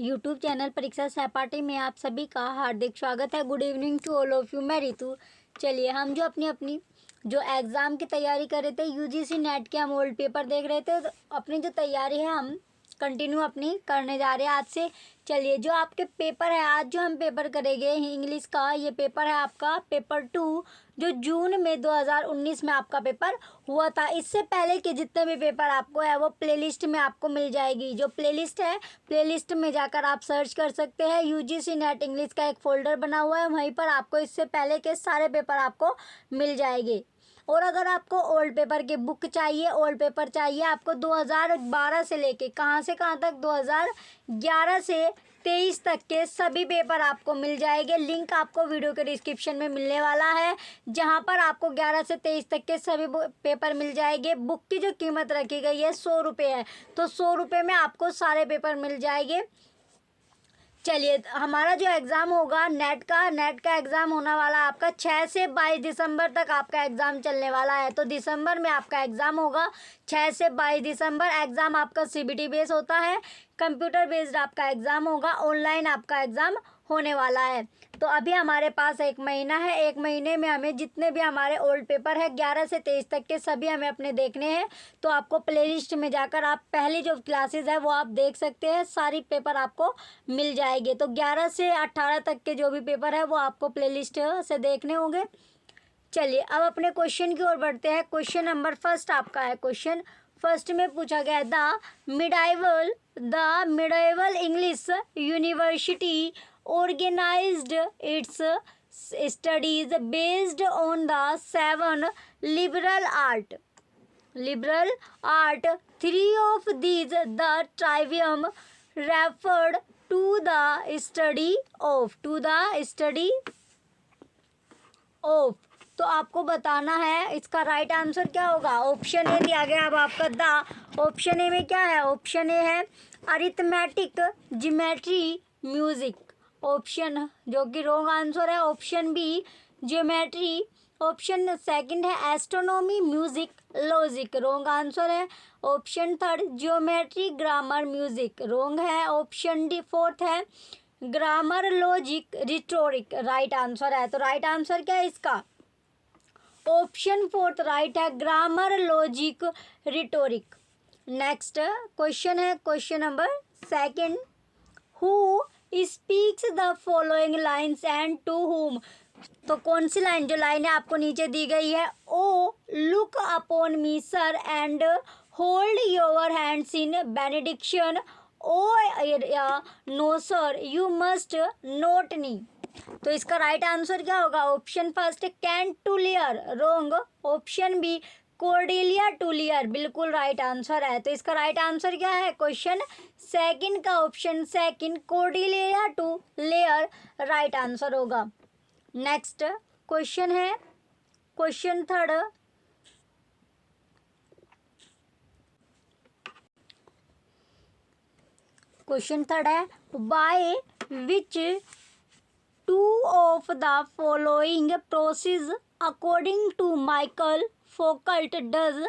YouTube channel परीक्षा सहपाठी में आप सभी का हार्दिक स्वागत है। Good evening to all of you. मैं रितु। चलिए हम जो अपनी जो एग्ज़ाम की तैयारी कर रहे थे, यूजीसी नेट के हम ओल्ड पेपर देख रहे थे, तो अपनी जो तैयारी है हम कंटिन्यू अपनी करने जा रहे हैं आज से। चलिए जो आपके पेपर है, आज जो हम पेपर करेंगे इंग्लिश का, ये पेपर है आपका पेपर 2, जो जून में 2019 में आपका पेपर हुआ था। इससे पहले के जितने भी पेपर आपको है वो प्लेलिस्ट में आपको मिल जाएगी। जो प्लेलिस्ट है, प्लेलिस्ट में जाकर आप सर्च कर सकते हैं। यूजीसी नेट इंग्लिश का एक फ़ोल्डर बना हुआ है, वहीं पर आपको इससे पहले के सारे पेपर आपको मिल जाएंगे। और अगर आपको ओल्ड पेपर की बुक चाहिए, ओल्ड पेपर चाहिए आपको 2012 से लेके कहाँ से कहाँ तक, 2011 से 23 तक के सभी पेपर आपको मिल जाएंगे। लिंक आपको वीडियो के डिस्क्रिप्शन में मिलने वाला है, जहां पर आपको 11 से 23 तक के सभी पेपर मिल जाएंगे। बुक की जो कीमत रखी गई है 100 रुपये है, तो 100 रुपये में आपको सारे पेपर मिल जाएंगे। चलिए हमारा जो एग्ज़ाम होगा नेट का एग्ज़ाम होने वाला है आपका 6 से 22 दिसंबर तक आपका एग्ज़ाम चलने वाला है। तो दिसंबर में आपका एग्ज़ाम होगा 6 से 22 दिसंबर। एग्ज़ाम आपका सीबीटी बेस होता है, कंप्यूटर बेस्ड आपका एग्ज़ाम होगा, ऑनलाइन आपका एग्ज़ाम होने वाला है। तो अभी हमारे पास 1 महीना है, 1 महीने में हमें जितने भी हमारे ओल्ड पेपर है 11 से 23 तक के सभी हमें अपने देखने हैं। तो आपको प्लेलिस्ट में जाकर आप पहली जो क्लासेस है वो आप देख सकते हैं, सारी पेपर आपको मिल जाएंगे। तो 11 से 18 तक के जो भी पेपर है वो आपको प्लेलिस्ट से देखने होंगे। चलिए अब अपने क्वेश्चन की ओर बढ़ते हैं। क्वेश्चन नंबर फर्स्ट आपका है। क्वेश्चन फर्स्ट में पूछा गया the medieval English university organized its studies based on the 7 liberal art. Three of these the trivium referred to the study of. तो आपको बताना है इसका राइट आंसर क्या होगा। ऑप्शन ए दिया गया अब आपका द। ऑप्शन ए में क्या है, ऑप्शन ए है अरिथमेटिक, ज्योमेट्री, म्यूजिक। ऑप्शन जो कि रॉन्ग आंसर है option B geometry. Option second है astronomy, music, logic, wrong answer है। Option third geometry, grammar, music, wrong है। ऑप्शन डी फोर्थ है grammar, logic, rhetoric, right answer है। तो राइट आंसर क्या है इसका, ऑप्शन फोर्थ राइट है, grammar, logic, rhetoric. Next question है question number second, who speaks the following lines and to whom. तो कौन सी लाइन, जो लाइन है आपको नीचे दी गई है, O look upon me sir and hold your hands in benediction, O no sir you must not kneel. तो इसका राइट आंसर क्या होगा, option first Kent to Lear, wrong. Option B Cordelia to Lear, बिल्कुल राइट आंसर है। तो इसका राइट आंसर क्या है, क्वेश्चन सेकंड का option second Cordelia to Lear right answer होगा। नेक्स्ट क्वेश्चन है क्वेश्चन थर्ड, है by which two of the following process according to Michael Foucault does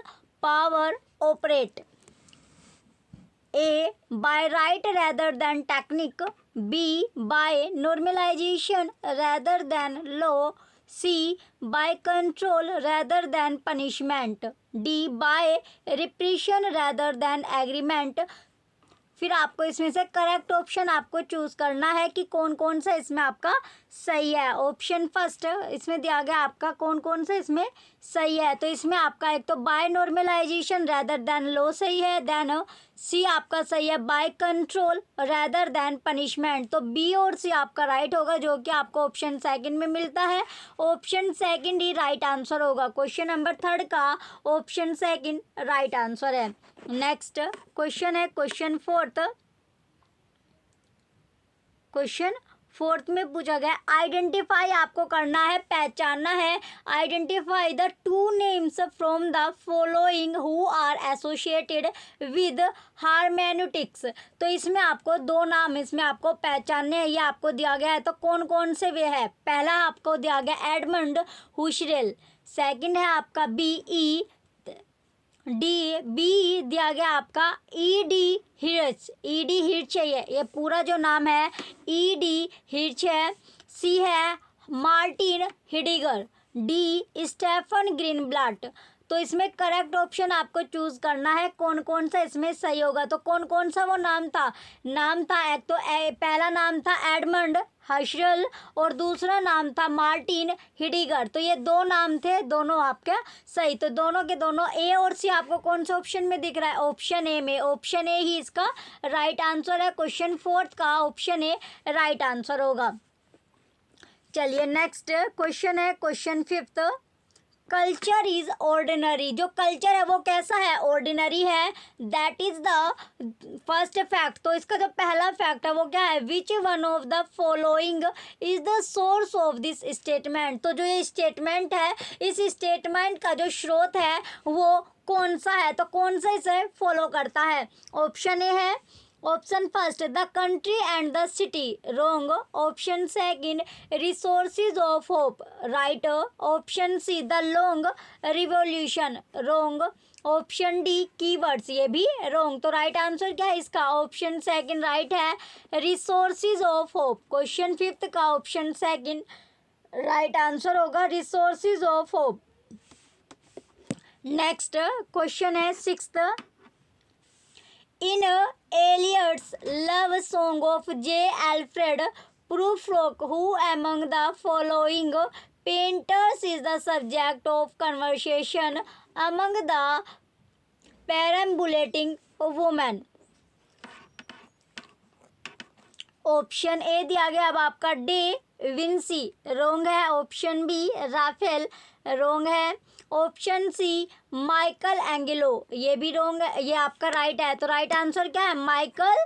power operate? A. By right rather than technique. B. By normalization rather than law. C. By control rather than punishment. D. By repression rather than agreement. फिर आपको इसमें से correct option आपको choose करना है कि कौन कौन सा इसमें आपका सही है। ऑप्शन फर्स्ट इसमें दिया गया आपका कौन कौन सा इसमें सही है। तो इसमें आपका एक तो by normalisation rather than law सही है, देन सी आपका सही है by control rather than punishment. तो बी और सी आपका राइट होगा, जो कि आपको ऑप्शन सेकंड में मिलता है। ऑप्शन सेकंड ही राइट आंसर होगा। क्वेश्चन नंबर थर्ड का ऑप्शन सेकंड राइट आंसर है। नेक्स्ट क्वेश्चन है क्वेश्चन फोर्थ में पूछा गया आइडेंटिफाई आपको करना है, पहचानना है। Identify the two names from the following who are associated with hermeneutics. तो इसमें आपको दो नाम इसमें आपको पहचानने हैं, ये आपको दिया गया है। तो कौन कौन से वे है, पहला आपको दिया गया एडमंड हुसरेल, सेकंड है आपका बी ई डी, बी दिया गया आपका ईडी हिर्च, ईडी हिर्च है ये पूरा जो नाम है ईडी हिर्च है। सी है Martin Heidegger. D Stephen Greenblatt. तो इसमें करेक्ट ऑप्शन आपको चूज करना है कौन कौन सा इसमें सही होगा। तो कौन कौन सा वो नाम था एक तो पहला नाम था एडमंड हशरल और दूसरा नाम था मार्टिन हिडिगर। तो ये दो नाम थे, दोनों आपके सही। तो दोनों के दोनों ए और सी आपको कौन सा ऑप्शन में दिख रहा है? ऑप्शन ए में। ऑप्शन ए ही इसका राइट आंसर है। क्वेश्चन 4 का ऑप्शन ए राइट आंसर होगा। चलिए नेक्स्ट क्वेश्चन है क्वेश्चन 5। Culture is ordinary. जो कल्चर है वो कैसा है? ऑर्डिनरी है। That is the first fact. तो इसका जो पहला फैक्ट है वो क्या है? विच one of the following is the source of this statement. तो जो ये स्टेटमेंट है, इस स्टेटमेंट का जो स्रोत है वो कौन सा है? तो कौन सा इसे फॉलो करता है? ऑप्शन ए है option first the country and the city, wrong. Option second resources of hope, right. Option see the long revolution, wrong. Option D keywords, ये भी रॉन्ग। तो राइट आंसर क्या है इसका? ऑप्शन सेकंड राइट है, resources of hope. Question 5 का option second right answer होगा resources of hope. Next question है 6th। In Eliot's love song of J. Alfred Prufrock, who among the following painters is the subject of conversation among the perambulating women? Option A दिया गया अब आपका day Vinci, रोंग है। Option B Rafale, रोंग है। Option C Michael Angelo, ये भी wrong है, ये आपका राइट है। तो राइट आंसर क्या है? Michael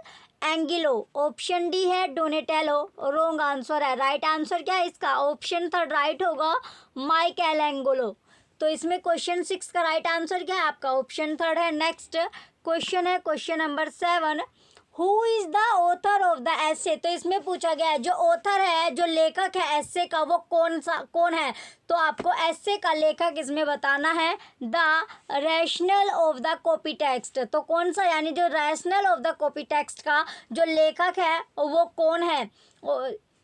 Angelo. ऑप्शन डी है डोनेटेलो, रोंग आंसर है। राइट आंसर क्या है इसका? ऑप्शन थर्ड राइट होगा माइकल एंगिलो। तो इसमें क्वेश्चन 6 का राइट आंसर क्या है आपका? ऑप्शन थर्ड है। नेक्स्ट क्वेश्चन है question number 7। Who is the author of the essay. तो इसमें पूछा गया है जो ऑथर है, जो लेखक है एसे का, वो कौन है? तो आपको एसे का लेखक इसमें बताना है। The rationale of the copy text. तो कौन सा, यानी जो rational of the copy text का जो लेखक है वो कौन है?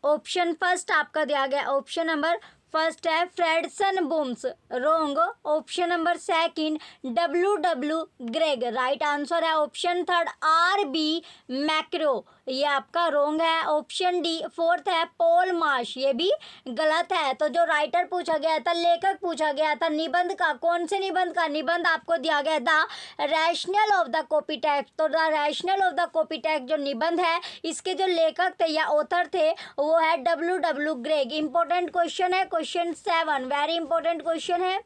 ऑप्शन फर्स्ट आपका दिया गया, ऑप्शन नंबर फर्स्ट है Fredson Bowers, wrong. Option number second W Greg, right answer है। ऑप्शन थर्ड RB मैक्रो, ये आपका रोंग है। ऑप्शन डी फोर्थ है पॉल मार्श, ये भी गलत है। तो जो राइटर पूछा गया था, लेखक पूछा गया था निबंध का, कौन से निबंध का? निबंध आपको दिया गया the rationale of the copy text. तो the rationale of the copy text जो निबंध है, इसके जो लेखक थे या ऑथर थे वो है W ग्रेग। इंपॉर्टेंट क्वेश्चन है क्वेश्चन 7, वेरी इंपॉर्टेंट क्वेश्चन है।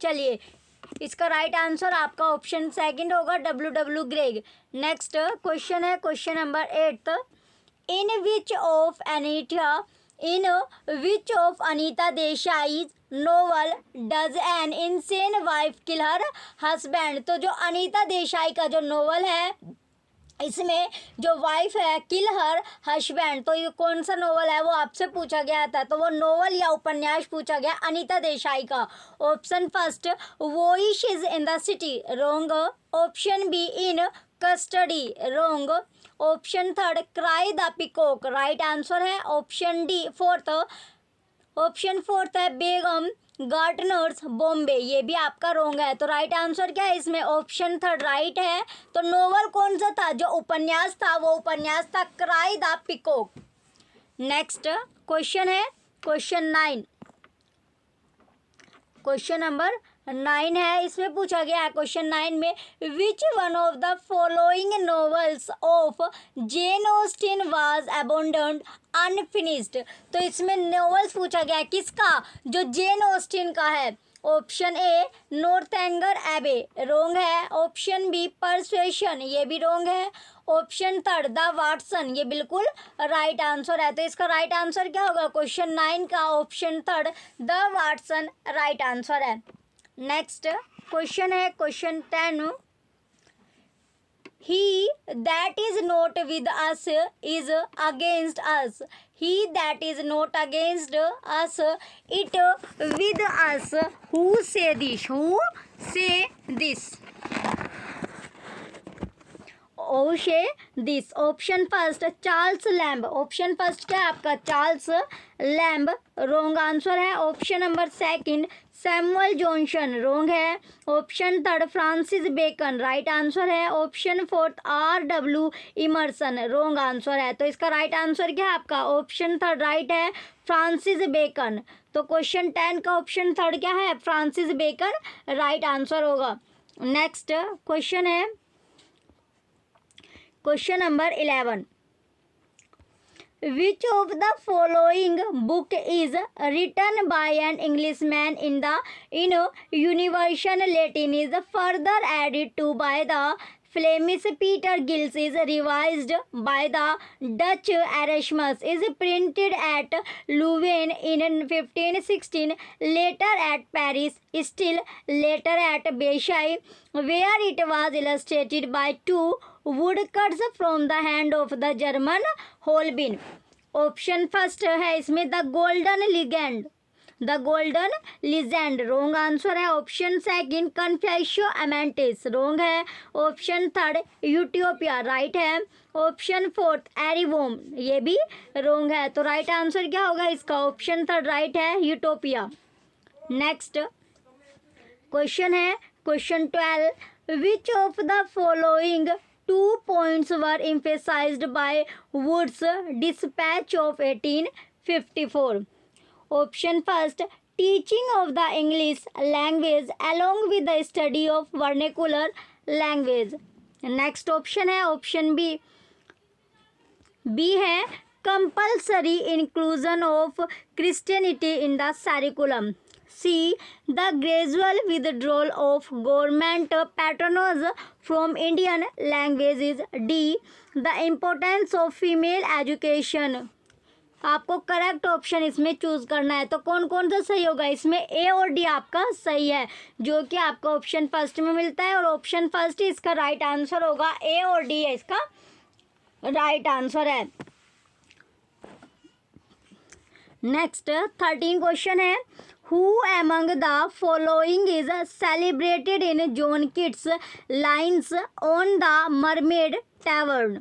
चलिए इसका राइट आंसर आपका ऑप्शन सेकंड होगा W ग्रेग। नेक्स्ट क्वेश्चन है question number 8। In which of Anita Desai novel does N insane wife kill her husband. तो जो अनीता देसाई का जो नोवेल है, इसमें जो वाइफ है किल हर हस्बैंड, तो ये कौन सा नोवेल है वो आपसे पूछा गया था। तो वो नोवेल या उपन्यास पूछा गया अनीता देसाई का। Option first voice is in the city, wrong. Option be in custody, wrong. Option third cry the peacock, right answer है। ऑप्शन डी ऑप्शन फोर्थ है बेगम गार्डनर्स बॉम्बे, ये भी आपका रोंग है। तो राइट आंसर क्या है इसमें? ऑप्शन थर्ड राइट है। तो नोवेल कौन सा था? जो उपन्यास था वो उपन्यास था Cry the Peacock. Next question है क्वेश्चन 9, क्वेश्चन नंबर 9 है। इसमें पूछा गया है क्वेश्चन 9 में which one of the following novels of Jane Austen was abandoned unfinished. तो इसमें नॉवेल्स पूछा गया है किसका? जो जेन ऑस्टिन का है। ऑप्शन ए नॉर्थएंगर एबे, रोंग है। ऑप्शन बी परसुएशन, ये भी रोंग है। ऑप्शन थर्ड द वाटसन, ये बिल्कुल राइट आंसर है। तो इसका राइट आंसर क्या होगा? क्वेश्चन 9 का option third the Watsons right answer है। नेक्स्ट क्वेश्चन है question 10। He that is not with us is against us, he that is not against us it with us, who said this, who said this. ओशे this. Option first Charles Lamb, option first क्या है आपका Charles Lamb, wrong answer है। Option number second Samuel Johnson, wrong है। Option third Francis Bacon, right answer है। Option fourth R.W. Emerson, wrong answer है। तो इसका राइट आंसर क्या है आपका ऑप्शन थर्ड राइट है, फ्रांसिस बेकन। तो क्वेश्चन 10 का ऑप्शन थर्ड क्या है फ्रांसिस बेकन, राइट आंसर होगा। नेक्स्ट क्वेश्चन है question number 11, Which of the following book is written by an Englishman in Universal Latin is further added to by the Flemish Peter Giles is revised by the Dutch Erasmus is printed at Louvain in 1516, later at Paris, still later at Versailles, where it was illustrated by two woodcuts from the hand of the German Holbein। Option first है इसमें the golden legend, the golden legend, wrong answer है। Option second कन्फेसियो अमेंटिस, wrong है। Option third utopia, right है। Option fourth एरिवोम, ये भी wrong है। तो right answer क्या होगा इसका ऑप्शन थर्ड राइट है यूटोपिया। नेक्स्ट क्वेश्चन है question 12, which of the following 2 points were emphasized by Wood's dispatch of 1854? Option first teaching of the English language along with the study of vernacular language। Next option है option B है compulsory inclusion of Christianity in the curriculum. C. The gradual withdrawal of government patronage from Indian languages। D. The importance of female education। आपको correct option इसमें choose करना है। तो कौन कौन सा सही होगा इसमें ए और डी आपका सही है, जो कि आपका ऑप्शन फर्स्ट में मिलता है और ऑप्शन फर्स्ट इसका राइट आंसर होगा। ए और डी है इसका राइट आंसर है। नेक्स्ट 13 क्वेश्चन है, Who among the following is celebrated in John Keats' lines on the Mermaid Tavern?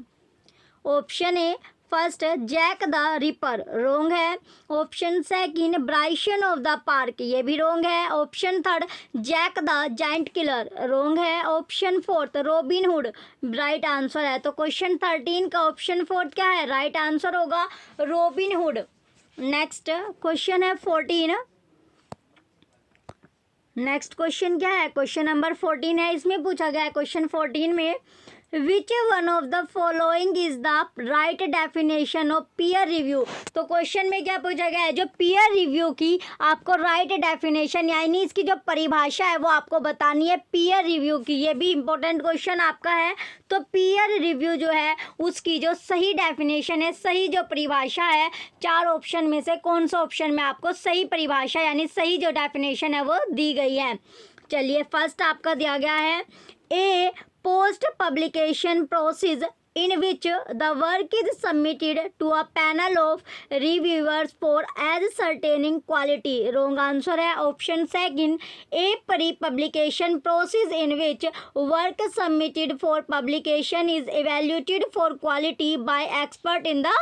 Option A first Jack the Ripper, wrong है। Option second Bryson of the park, ये भी wrong है। Option third Jack the giant killer, wrong है। Option fourth Robin Hood, right answer है। तो question 13 का option fourth क्या है राइट आंसर होगा रॉबिन हुड। नेक्स्ट क्वेश्चन है 14, नेक्स्ट क्वेश्चन क्या है क्वेश्चन नंबर 14 है। इसमें पूछा गया है क्वेश्चन 14 में which one of the following is the right definition of peer review. तो क्वेश्चन में क्या पूछा गया है जो पीयर रिव्यू की आपको राइट डेफिनेशन यानी इसकी जो परिभाषा है वो आपको बतानी है पीयर रिव्यू की। ये भी इंपॉर्टेंट क्वेश्चन आपका है। तो पीयर रिव्यू जो है उसकी जो सही डेफिनेशन है, सही जो परिभाषा है, 4 ऑप्शन में से कौन सा ऑप्शन में आपको सही परिभाषा यानी सही जो डेफिनेशन है वो दी गई है। चलिए फर्स्ट आपका दिया गया है ए post publication process in which the work is submitted to a panel of reviewers for ascertaining quality, wrong answer है। Option second a pre-publication process in which work submitted for publication is evaluated for quality by expert in the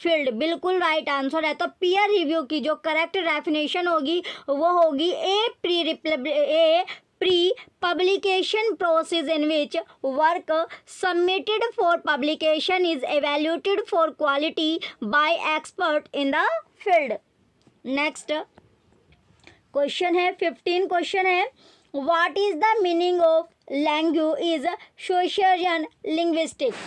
field, बिल्कुल right answer है। तो peer review की जो correct definition होगी वो होगी ए pre-publication process in which work submitted for publication is evaluated for quality by expert in the field। Next question है 15 question है, what is the meaning of language is Saussurian linguistics।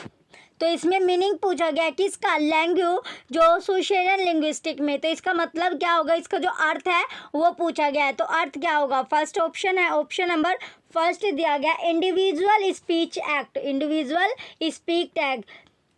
तो इसमें meaning पूछा गया किसका लैंग्वेज जो social linguistic में। तो इसका मतलब क्या होगा, इसका जो अर्थ है वो पूछा गया है। तो अर्थ क्या होगा, फर्स्ट ऑप्शन है ऑप्शन नंबर फर्स्ट दिया गया individual speech act, individual speech act.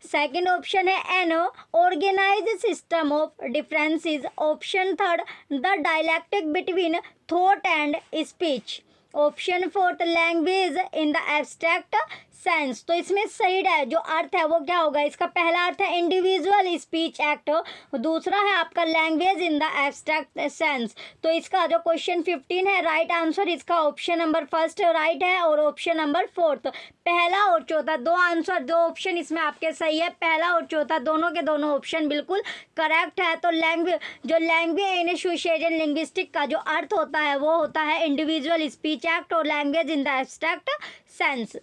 Second option है an organised system of differences. Option third the dialectic between thought and speech. Option fourth language in the abstract sense. तो इसमें सही है जो अर्थ है वो क्या होगा, इसका पहला अर्थ है इंडिविजुअल स्पीच एक्ट, दूसरा है आपका language in the abstract sense. तो इसका जो क्वेश्चन 15 है राइट आंसर इसका ऑप्शन नंबर फर्स्ट राइट है और ऑप्शन नंबर फोर्थ। पहला और चौथा दो आंसर, दो ऑप्शन इसमें आपके सही है, पहला और चौथा दोनों के दोनों ऑप्शन बिल्कुल करेक्ट है। तो लैंग्वेज इन सोशियल लिंग्विस्टिक का जो अर्थ होता है वो होता है इंडिविजुअल स्पीच एक्ट और language in the abstract sense.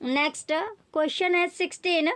Next question है 16।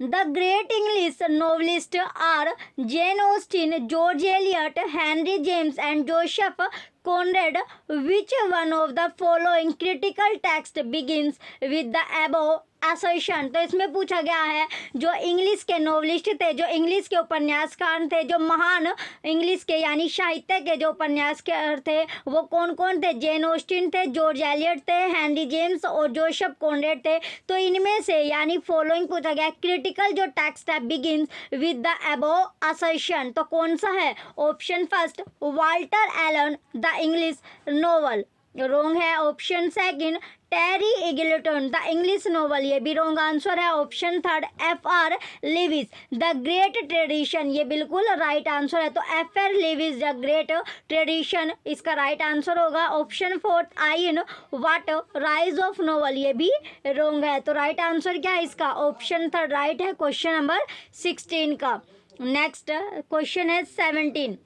The great English novelist are Jane Austen, George Eliot, Henry James and Joseph Conrad. Which one of the following critical text begins with the above assertion. तो इसमें पूछा गया है जो English के novelist थे, जो इंग्लिश के उपन्यासकार थे, जो महान इंग्लिश के यानी साहित्य के जो उपन्यासकार थे वो कौन कौन थे। जेन ऑस्टिन थे, जॉर्ज एलियट थे, हेनरी जेम्स और जोसेफ कॉनरेड थे। तो इनमें से यानी फॉलोइंग पूछा गया क्रिटिकल जो टेक्स्ट है begins with the above assertion, तो कौन सा है। Option first Walter Allen the English novel, wrong है। Option second Terry Eagleton the English novel, ये भी रॉन्ग आंसर है। Option third F.R. Leavis the great tradition, ये बिल्कुल राइट आंसर है। तो F.R. Leavis the great tradition इसका right answer होगा। Option fourth Ian Watt rise of novel, ये भी रॉन्ग है। तो राइट आंसर क्या है इसका, ऑप्शन थर्ड राइट है क्वेश्चन नंबर 16 का। नेक्स्ट क्वेश्चन है 17।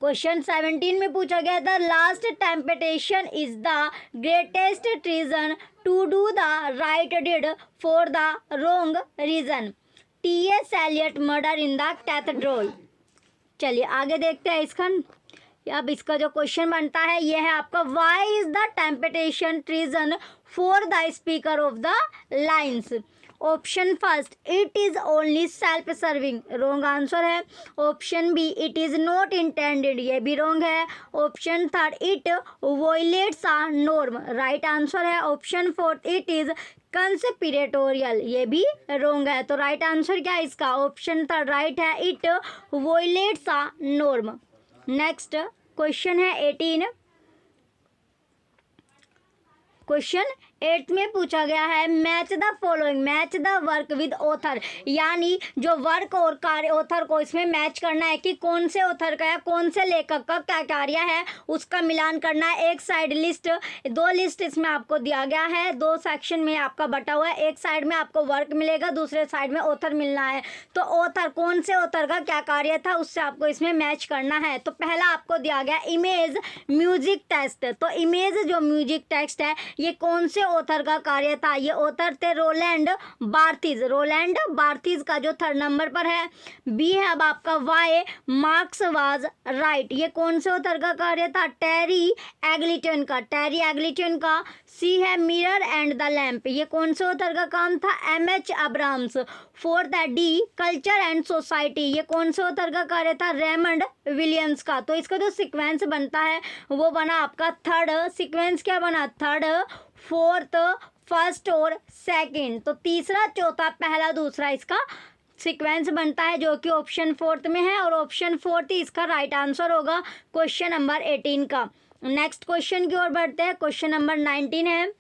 क्वेश्चन 17 में पूछा गया the last temptation is the greatest treason to do the right deed for the wrong reason. T.S. Eliot Murder in the Cathedral. चलिए आगे देखते हैं इसका। अब इसका जो क्वेश्चन बनता है ये है आपका why is the temptation treason for the speaker of the lines. Option first it is only self serving, wrong answer है। Option B it is not intended, ये भी रॉन्ग है। Option third it violates a norm, right answer है। Option fourth it is conspiratorial, ये भी wrong है। तो right answer क्या है इसका, ऑप्शन थर्ड राइट है, it violates a norm. Next question है 18। क्वेश्चन 8 में पूछा गया है match the following, match the work with author, यानी जो वर्क और कार्य ऑथर को इसमें मैच करना है कि कौन से ऑथर का है, कौन से लेखक का क्या कार्य है उसका मिलान करना है। एक साइड लिस्ट, दो लिस्ट इसमें आपको दिया गया है, दो सेक्शन में आपका बटा हुआ है। एक साइड में आपको वर्क मिलेगा, दूसरे साइड में ऑथर मिलना है। तो ऑथर कौन से ऑथर का क्या कार्य था उससे आपको इसमें मैच करना है। तो पहला आपको दिया गया इमेज म्यूजिक टेक्स्ट, तो इमेज जो म्यूजिक टेक्स्ट है ये कौन से ऑथर का कार्य था। ये ऑथर थे रोलैंड बार्थीज, रोलैंड बार्थीज का जो थर्ड नंबर पर है। बी है अब आपका वाई मार्क्स वाज राइट, ये कौन से ऑथर का कार्य था, टेरी एग्लिटन का, टेरी एग्लिटन का। सी है मिरर एंड द लैम्प, ये कौन से ऑथर का काम था, एम.एच. अब्राम्स। फोर्थ है डी कल्चर एंड सोसाइटी, ये कौन से ऑथर का कार्य था, रेमंड विलियम्स का। तो इसका जो सीक्वेंस बनता है वो बना आपका थर्ड, सीक्वेंस क्या बना, थर्ड फोर्थ फर्स्ट और सेकंड। तो तीसरा चौथा पहला दूसरा इसका सीक्वेंस बनता है जो कि ऑप्शन फोर्थ में है और ऑप्शन फोर्थ ही इसका राइट आंसर होगा क्वेश्चन नंबर 18 का। नेक्स्ट क्वेश्चन की ओर बढ़ते हैं। क्वेश्चन नंबर 19 है।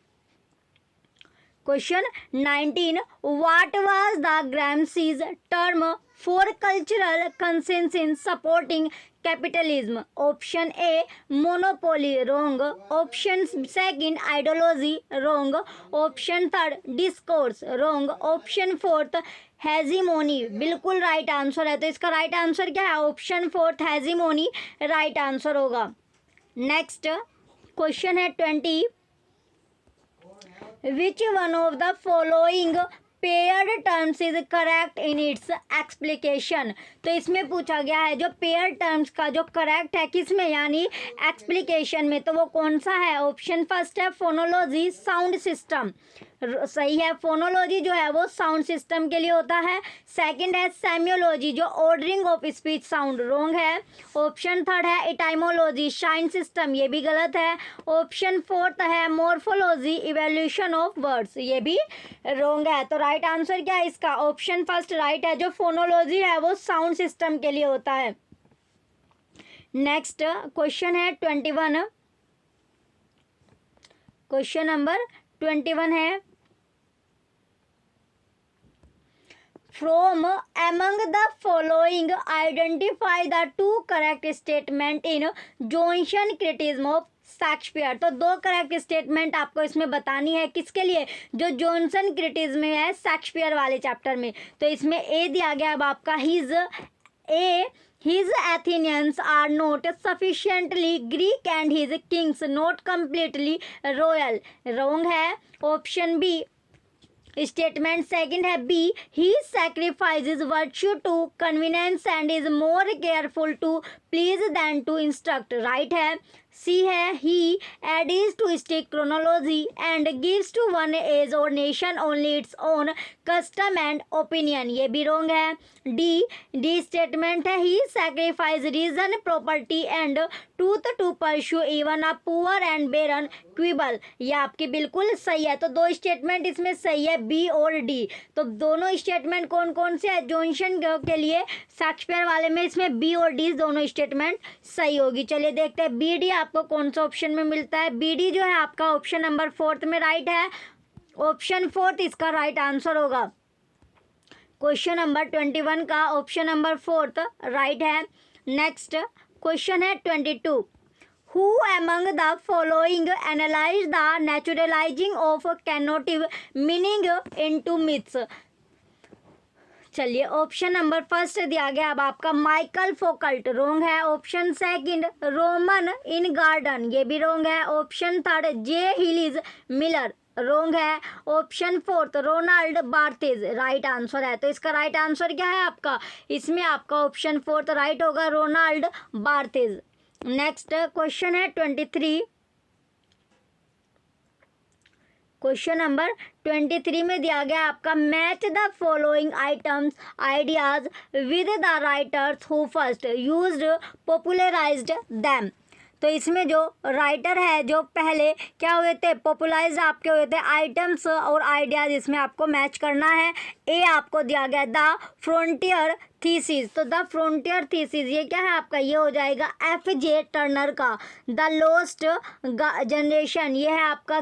Question 19 what was the Gramsci's term for cultural consensus in supporting capitalism. Option A monopoly, wrong. Option second ideology, wrong. Option third discourse, wrong. Option fourth hegemony, बिल्कुल right answer है। तो इसका right answer क्या है, option fourth hegemony right answer होगा। Next question है 20 which one of the following paired terms is correct in its explication. तो इसमें पूछा गया है जो पेयर टर्म्स का जो करेक्ट है किसमें, यानी एक्सप्लिकेशन में, तो वो कौन सा है। ऑप्शन फर्स्ट है फोनोलॉजी साउंड सिस्टम, सही है। फोनोलॉजी जो है वो साउंड सिस्टम के लिए होता है। सेकंड है सेमियोलॉजी जो ordering of speech sound, wrong है। ऑप्शन थर्ड है इटाइमोलॉजी साइन सिस्टम, ये भी गलत है। ऑप्शन फोर्थ है मॉर्फोलॉजी इवोल्यूशन ऑफ वर्ड्स, ये भी रॉन्ग है। तो राइट आंसर क्या है इसका, ऑप्शन फर्स्ट राइट है। जो फोनोलॉजी है वो साउंड सिस्टम के लिए होता है। नेक्स्ट क्वेश्चन है 21। क्वेश्चन नंबर 21 है from among the following identify the two correct statement in Johnson criticism of Shakespeare. तो दो करेक्ट स्टेटमेंट आपको इसमें बतानी है, किसके लिए, जो जॉनसन क्रिटिसिज्म में है शेक्सपियर वाले चैप्टर में। तो इसमें ए दिया गया अब आपका his Athenians are not sufficiently Greek and his kings not completely royal, wrong है। ऑप्शन बी स्टेटमेंट सेकंड है बी, ही sacrifices virtue to convenience and is more careful to please than to instruct, right है। C है ही adheres to strict chronology and gives to one age or nation only its own custom and opinion, ये भी wrong है। D statement है ही sacrifice reason property and truth to pursue even a poor and barren quibble, ये आपकी बिल्कुल सही है। तो दो स्टेटमेंट इसमें सही है बी और डी। तो दोनों स्टेटमेंट कौन कौन से है जॉनसन के लिए, शेक्सपियर वाले में इसमें बी और डी दोनों स्टेटमेंट सही होगी। चलिए देखते हैं बी डी आपको कौन सा ऑप्शन में मिलता है। बी डी जो है आपका ऑप्शन नंबर 4 में राइट है। ऑप्शन 4 इसका राइट आंसर होगा। क्वेश्चन नंबर 21 का ऑप्शन नंबर 4 राइट है। नेक्स्ट क्वेश्चन है 22, Who among the following analyze the naturalizing of connotative meaning into myths? चलिए ऑप्शन नंबर फर्स्ट दिया गया अब आपका माइकल फोकल्ट, रॉन्ग है। Option second Roman Ingarden, ये भी रॉन्ग है। Option third J Hillis Miller, wrong है। Option fourth Roland Barthes, right answer है। तो इसका राइट आंसर क्या है आपका, इसमें आपका ऑप्शन फोर्थ राइट होगा, रोनाल्ड बार्थेज। नेक्स्ट क्वेश्चन है 23, क्वेश्चन नंबर 23 में दिया गया आपका match the following items ideas with the writers who first used popularised them. तो इसमें जो राइटर है जो पहले क्या हुए थे, पॉपुलराइज आपके हुए थे आइटम्स और आइडियाज, इसमें आपको मैच करना है। ए आपको दिया गया द फ्रंटियर थीसिस, तो द फ्रंटियर थीसिस ये क्या है आपका, ये हो जाएगा एफ जे टर्नर का। द लॉस्ट जनरेशन ये है आपका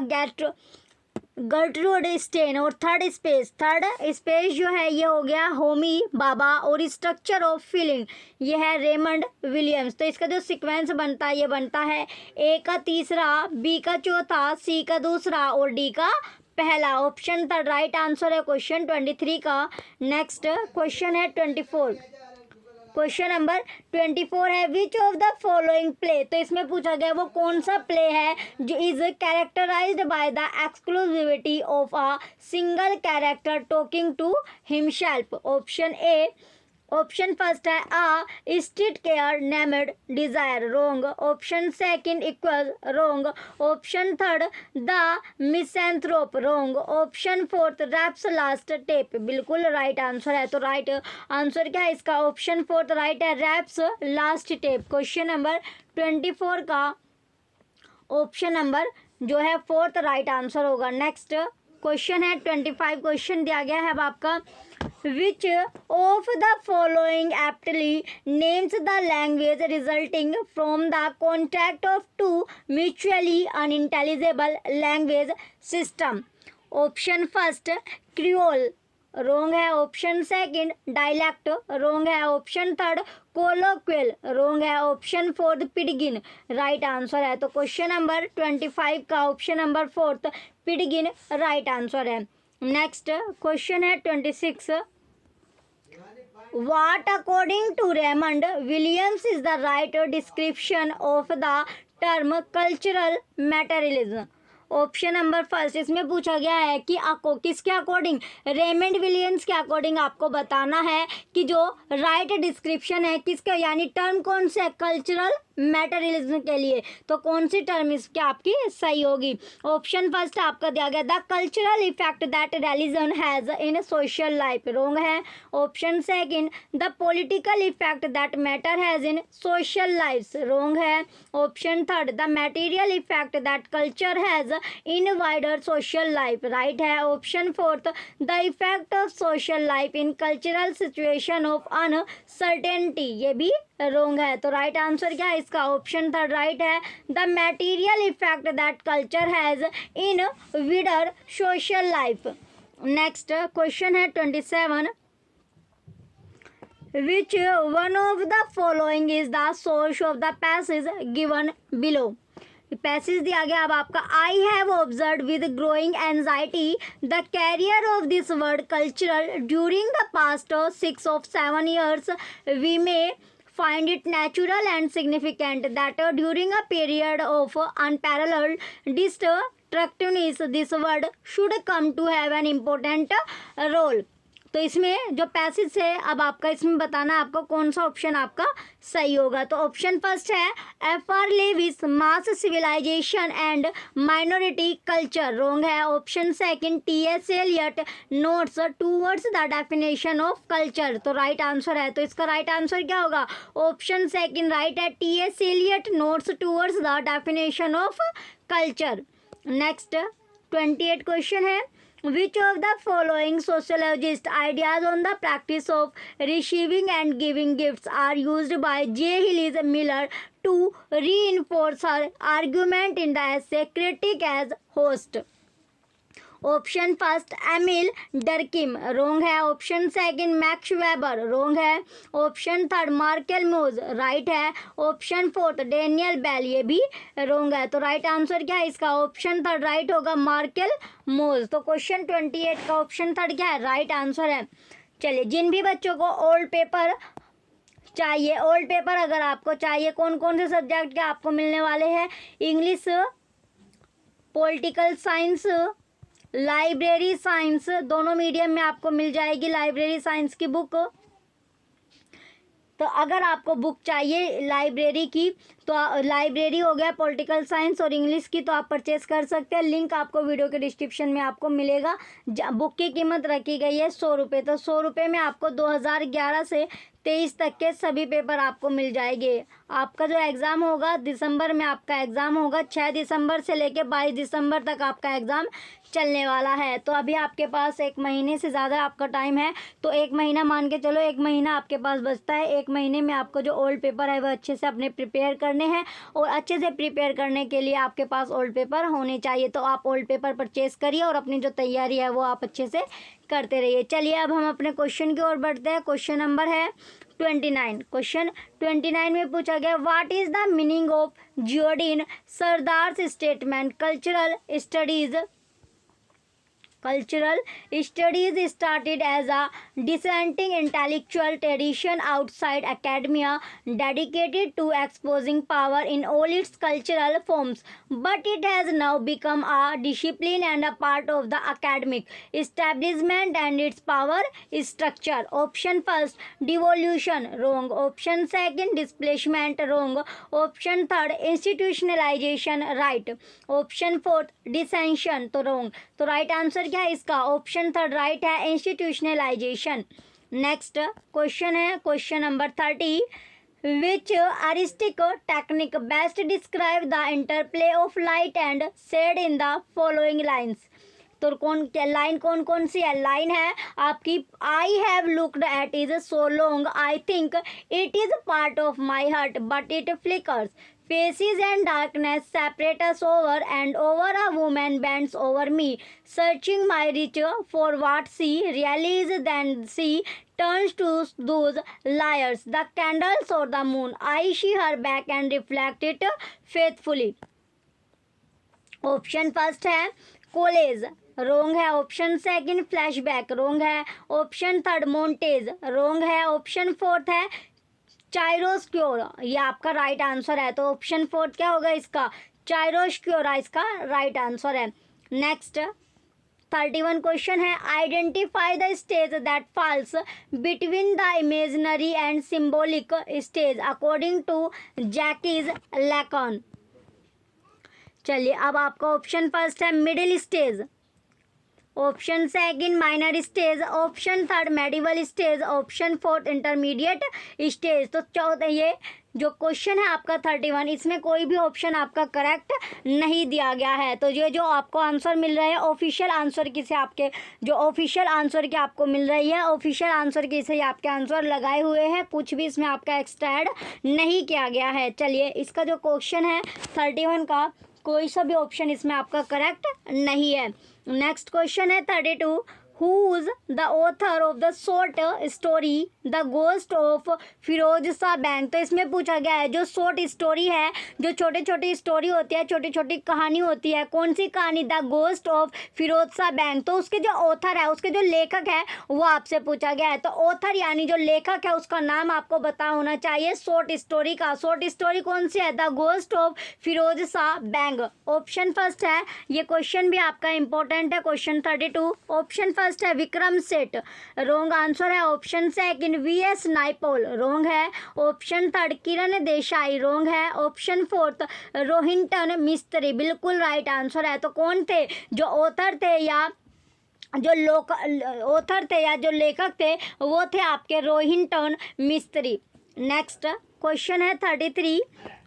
गर्ट्रूड स्टेन। और थर्ड स्पेस जो है ये हो गया होमी बाबा। और स्ट्रक्चर ऑफ फीलिंग ये है रेमंड विलियम्स। तो इसका जो सीक्वेंस बनता है ये बनता है ए का तीसरा, बी का चौथा, सी का दूसरा और डी का पहला। ऑप्शन थर्ड राइट आंसर है क्वेश्चन 23 का। नेक्स्ट क्वेश्चन है 24, क्वेश्चन नंबर 24 है which of the following play. तो इसमें पूछा गया वो कौन सा प्ले है जो is characterised by the exclusivity of a single character talking to himself. Option A, option first है A streetcar named desire, wrong. Option second Equus, wrong. Option third the misanthrope, wrong. Option fourth Krapp's last tape, बिल्कुल right answer है। तो right answer क्या है इसका, option fourth right है, Krapp's last tape. Question number 24 का option number जो है फोर्थ राइट आंसर होगा। नेक्स्ट क्वेश्चन है 25, क्वेश्चन दिया गया है अब आपका which of the following aptly names the language resulting from the contact of two mutually unintelligible language system। Option first creole, wrong है। ऑप्शन सेकंड डायलेक्ट, रॉन्ग है। Option third colloquial, wrong है। Option fourth pidgin, right answer है। तो question number 25 का option number fourth pidgin right answer है। Next question है 26, what according to Raymond Williams is the right description of the term cultural materialism। Option number first इसमें पूछा गया है कि आपको किसके अकॉर्डिंग, रेमंड विलियम्स के अकॉर्डिंग आपको बताना है कि जो राइट डिस्क्रिप्शन है किसका, यानी टर्म कौन से कल्चरल मैटेरियलिज्म के लिए। तो कौन सी टर्म इसकी आपकी सही होगी। ऑप्शन फर्स्ट आपका दिया गया the cultural effect that religion has in social life, wrong है। Option second the political effect that matter has in social life, wrong है। Option third the material effect that culture has in wider social life, right है। Option fourth the effect of social life in cultural situation of uncertainty, ये भी wrong है। तो right answer क्या है इसका option third right है the material effect that culture has in weeder social life. Next question है 27, which one of the following is the source of the passage given below। Passage दिया गया अब आपका I have observe with growing anxiety the career of this word cultural during the past 6 or 7 years we may find it natural and significant that during a period of unparalleled destructiveness this word should come to have an important role। तो इसमें जो passage है अब आपका इसमें बताना आपको कौन सा ऑप्शन आपका सही होगा। तो ऑप्शन फर्स्ट है F R. Leavis mass civilisation and minority culture, wrong है। Option second T S. Eliot notes towards the definition of culture, तो राइट आंसर है। तो इसका राइट आंसर क्या होगा? ऑप्शन सेकंड राइट है T S. Eliot notes towards the definition of culture. Next 28 question है which of the following sociologist ideas on the practice of receiving and giving gifts are used by J. Hillis Miller to reinforce her argument in the essay Critic as Host? Option first Emile Durkheim, wrong है। Option second Max Weber, wrong है। Option third Marcel Mauss, right है। Option fourth Daniel Bell, ये भी wrong है। तो right answer क्या है इसका? ऑप्शन थर्ड राइट होगा मार्केल मोज। तो क्वेश्चन 28 का ऑप्शन थर्ड क्या है? राइट आंसर है। चलिए जिन भी बच्चों को ओल्ड पेपर चाहिए, ओल्ड पेपर अगर आपको चाहिए, कौन कौन से सब्जेक्ट के आपको मिलने वाले हैं? English, political science, library science, दोनों मीडियम में आपको मिल जाएगी लाइब्रेरी साइंस की बुक। तो अगर आपको बुक चाहिए लाइब्रेरी की तो लाइब्रेरी हो गया, पॉलिटिकल साइंस और इंग्लिश की, तो आप परचेस कर सकते हैं। लिंक आपको वीडियो के डिस्क्रिप्शन में आपको मिलेगा। बुक की कीमत रखी गई है 100 रुपये। तो 100 रुपये में आपको 2011 से 23 तक के सभी पेपर आपको मिल जाएंगे। आपका जो एग्ज़ाम होगा दिसंबर में आपका एग्ज़ाम होगा, 6 दिसंबर से लेकर 22 दिसंबर तक आपका एग्ज़ाम चलने वाला है। तो अभी आपके पास 1 महीने से ज़्यादा आपका टाइम है। तो 1 महीना मान के चलो, 1 महीना आपके पास बचता है। 1 महीने में आपको जो ओल्ड पेपर है वो अच्छे से अपने प्रिपेयर करने हैं, और अच्छे से प्रिपेयर करने के लिए आपके पास ओल्ड पेपर होने चाहिए। तो आप ओल्ड पेपर परचेस करिए और अपनी जो तैयारी है वो आप अच्छे से करते रहिए। चलिए अब हम अपने क्वेश्चन की ओर बढ़ते हैं। क्वेश्चन नंबर है 29। क्वेश्चन 29 में पूछा गया what is the meaning of Ziauddin Sardar's statement Cultural studies started as a dissenting intellectual tradition outside academia dedicated to exposing power in all its cultural forms, but it has now become a discipline and a part of the academic establishment and its power structure. Option first devolution, wrong. Option second displacement, wrong. Option third institutionalization, right. Option fourth dissension, तो wrong. तो right answer क्या है इसका? Option third right है institutionalisation. Next question है question number 30 which artistic technique best describe the interplay of light and shade in the following lines. तो line कौन कौन सी है? लाइन है आपकी I have looked at is so long I think it is part of my heart but it flickers faces and darkness separate us over and over a woman bends over me searching my reach for what she really is then she turns to those liars the candles or the moon I see her back and reflect it faithfully। Option first है college, रोंग है। Option second flashback, रोंग है। Option third montage, रोंग है। Option fourth है चाइरोस्क्योर, ये आपका right answer है। तो option fourth क्या होगा इसका? चाइरोस्क्योरा इसका राइट आंसर है। नेक्स्ट 31 क्वेश्चन है identify the stage that falls between the imaginary and symbolic stage according to Jacques Lacan. चलिए अब आपका ऑप्शन फर्स्ट है middle stage. Option second minor stage, option third medieval stage, option fourth intermediate stage. तो चौथा ये जो question है आपका 31, इसमें कोई भी ऑप्शन आपका करेक्ट नहीं दिया गया है। तो ये जो आपको आंसर मिल रहा है ऑफिशियल आंसर की से आपके जो ऑफिशियल आंसर की आपको मिल रही है, ऑफिशियल आंसर की से आपके आंसर लगाए हुए हैं, कुछ भी इसमें आपका एक्स्ट्रा ऐड नहीं किया गया है। चलिए इसका जो क्वेश्चन है 31 का कोई सा भी ऑप्शन इसमें आपका करेक्ट नहीं है। नेक्स्ट क्वेश्चन है 32, Who's the author of the short story The Ghost of Firoz Shah bank. तो इसमें पूछा गया है जो शॉर्ट स्टोरी है, जो छोटी छोटी स्टोरी होती है, छोटी छोटी कहानी होती है, कौन सी कहानी, the ghost of Firoz Shah bank. तो उसके जो ऑथर है, उसके जो लेखक है वो आपसे पूछा गया है। तो ऑथर यानी जो लेखक है उसका नाम आपको पता होना चाहिए शॉर्ट स्टोरी का। शॉर्ट स्टोरी कौन सी है, the ghost of Firoz Shah bank. Option first है, ये क्वेश्चन भी आपका इंपॉर्टेंट है, क्वेश्चन 32। ऑप्शन फर्स्ट है विक्रम सेठ, रॉन्ग आंसर है। Option second V S Naipaul, wrong है। Option third Kiran Desai, wrong है। ऑप्शन फोर्थ रोहिंटन मिस्त्री, बिल्कुल राइट आंसर है। तो कौन थे जो ऑथर थे या जो लेखक थे वो थे आपके रोहिंटन मिस्त्री। नेक्स्ट क्वेश्चन है 33,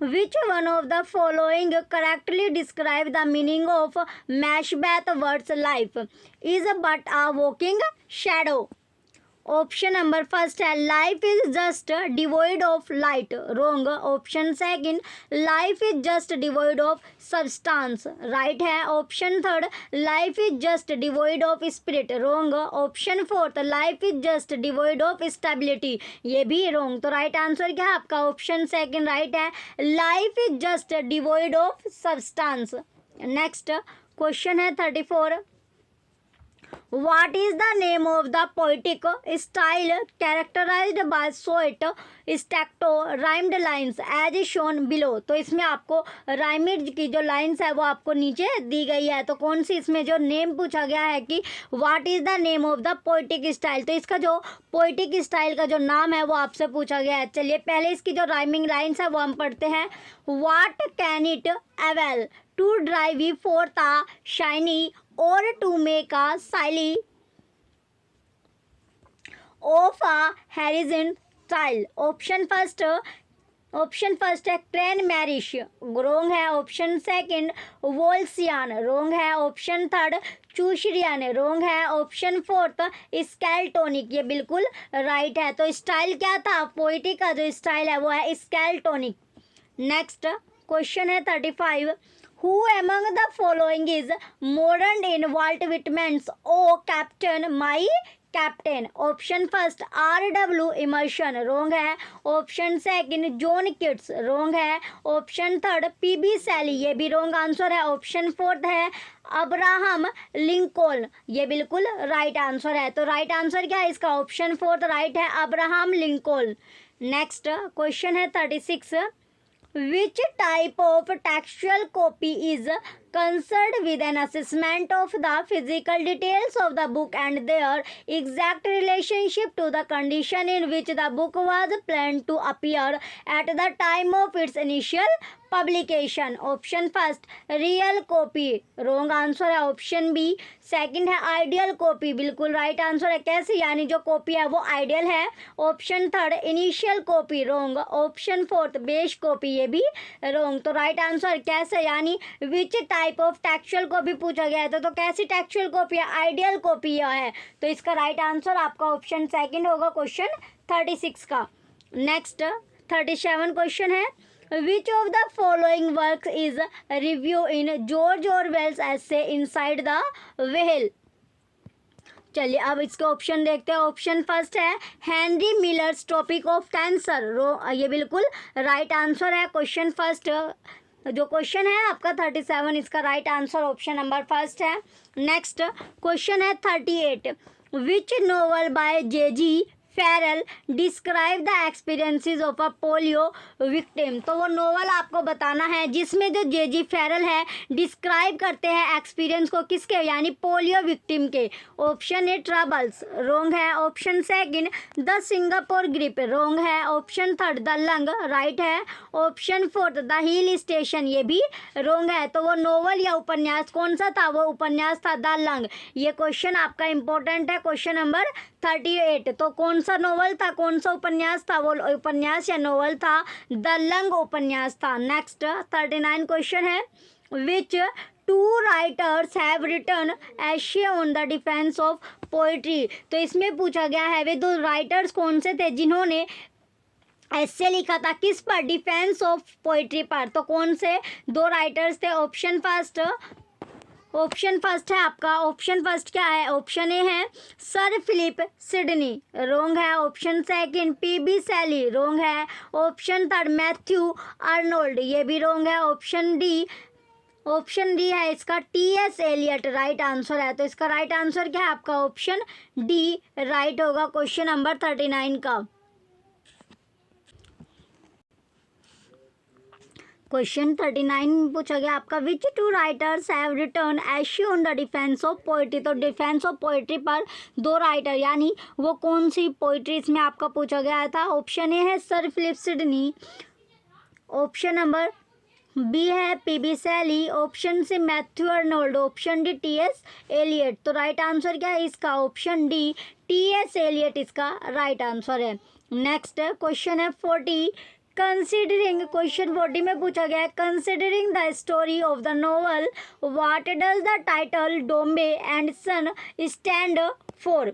which one of the following correctly describe the meaning of Macbeth's words life is but a walking shadow. Option number first है life is just devoid of light, wrong. Option second life is just devoid of substance, right है। Option third life is just devoid of spirit, wrong. Option fourth life is just devoid of stability, ये भी wrong. तो right answer क्या है आपका, option second right है, life is just devoid of substance. Next question है 34, What is the name of the poetic style characterized by short staccato rhymed lines as shown below। तो इसमें आपको rhymed की जो लाइन्स है वो आपको नीचे दी गई है। तो कौन सी इसमें जो नेम पूछा गया है कि what is the name of the poetic style, तो इसका जो पोइटिक स्टाइल का जो नाम है वो आपसे पूछा गया है। चलिए पहले इसकी जो राइमिंग लाइन्स है वो हम पढ़ते हैं। What can it avail to drive for the shiny or to make a silly of a horizontal style। Option first है क्रेन मैरिश, रोंग है। ऑप्शन सेकंड वोल्सियान, रोंग है। ऑप्शन थर्ड चूशरियन, रोंग है। ऑप्शन फोर्थ स्केल्टोनिक, ये बिल्कुल राइट है। तो स्टाइल क्या था, पोइटिक का जो स्टाइल है वो है स्केल्टोनिक। नेक्स्ट क्वेश्चन है 35, Who among the following is modern in Walt Whitman's O Captain My Captain? Option first R.W. Emerson, रोंग है। ऑप्शन सेकंड जॉन किट्स, रोंग है। Option third P.B. शैली, ये भी रोंग आंसर है। ऑप्शन फोर्थ है अब्राहम लिंकॉल्न, ये बिल्कुल राइट आंसर है। तो राइट आंसर क्या है इसका, ऑप्शन फोर्थ राइट है, अब्राहम लिंकॉल्न। नेक्स्ट क्वेश्चन है 36, Which type of textual copy is concerned with an assessment of the physical details of the book and their exact relationship to the condition in which the book was planned to appear at the time of its initial publication? Option first real copy, wrong answer है। Option B second है ideal copy, बिल्कुल right answer है। कैसे, यानी जो copy है वो ideal है। Option third initial copy, wrong. Option fourth base copy, ये भी रॉन्ग। तो राइट आंसर कैसे, यानी which type of textual copy पूछा गया है। तो कैसी टेक्सचुअल कॉपी है, आइडियल कॉपी है। तो इसका राइट आंसर आपका ऑप्शन सेकंड होगा क्वेश्चन 36 का। नेक्स्ट 37 क्वेश्चन है, Which of the following works is review in George Orwell's essay Inside the Whale? चलिए अब इसके ऑप्शन देखते हैं। ऑप्शन फर्स्ट है Henry Miller's tropic of cancer, ये बिल्कुल राइट आंसर है। क्वेश्चन फर्स्ट जो क्वेश्चन है आपका 37, इसका right answer option number first है। नेक्स्ट क्वेश्चन है 38, which novel by J.G. Farrell describe the experiences of a polio victim. तो वो नोवेल आपको बताना है जिसमें जो जे.जी. फेरल है डिस्क्राइब करते हैं एक्सपीरियंस को किसके, यानी पोलियो विक्टिम के। ऑप्शन ए ट्रबल्स, रोंग है। Option second the Singapore grip, wrong है। Option third the lung, right है। Option fourth the hill station, ये भी रोंग है। तो वो नोवेल या उपन्यास कौन सा था, वो उपन्यास था द लंग। ये क्वेश्चन आपका इंपॉर्टेंट है, क्वेश्चन नंबर 38। तो कौन सा नोवेल था, कौन सा उपन्यास था, वो उपन्यास या नोवेल था द लंग उपन्यास था। नेक्स्ट 39 क्वेश्चन है, which to writers have written एशे on the defence of poetry. तो इसमें पूछा गया है वे दो राइटर्स कौन से थे जिन्होंने ऐसे लिखा था किस पर, डिफेंस ऑफ पोइट्री पर। तो कौन से दो राइटर्स थे। ऑप्शन फर्स्ट है आपका, ऑप्शन फर्स्ट क्या है, ऑप्शन ए है सर फिलिप सिडनी, रोंग है। Option second P B. Shelley, wrong है। ऑप्शन थर्ड मैथ्यू आर्नोल्ड, ये भी रोंग है। ऑप्शन डी है इसका टी.एस. एलियट, राइट आंसर है। तो इसका राइट आंसर क्या है आपका, ऑप्शन डी राइट होगा क्वेश्चन नंबर 39 का। क्वेश्चन 39 में पूछा गया आपका, विच टू राइटर्स हैव रिटर्न एशे on the defence of poetry. तो डिफेंस ऑफ पोइट्री पर दो राइटर, यानी वो कौन सी पोइट्री इसमें आपका पूछा गया था। ऑप्शन ए है sir Philip Sidney, option number B है P B. Shelley, option C Matthew Arnold, option D T S. Eliot. तो राइट आंसर क्या है इसका, ऑप्शन डी टी.एस. एलियट इसका राइट आंसर है। नेक्स्ट क्वेश्चन है 40, कंसिडरिंग, क्वेश्चन 40 में पूछा गया है, considering the story of the novel what does the title Dombey and son stand for.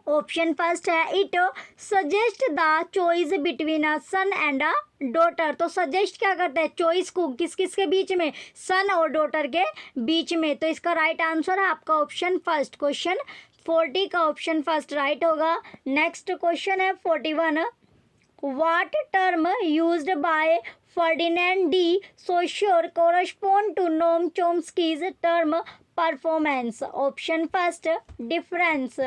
Option first है it suggest the choice between a sun and a daughter. तो suggest क्या करता है, चॉइस को किस किस के बीच में, सन और डॉटर के बीच में। तो इसका राइट आंसर है आपका ऑप्शन फर्स्ट, क्वेश्चन 40 का ऑप्शन फर्स्ट राइट होगा। नेक्स्ट क्वेश्चन है 41, what term used by Ferdinand de Saussure correspond to Noam Chomsky's term performance। Option first difference,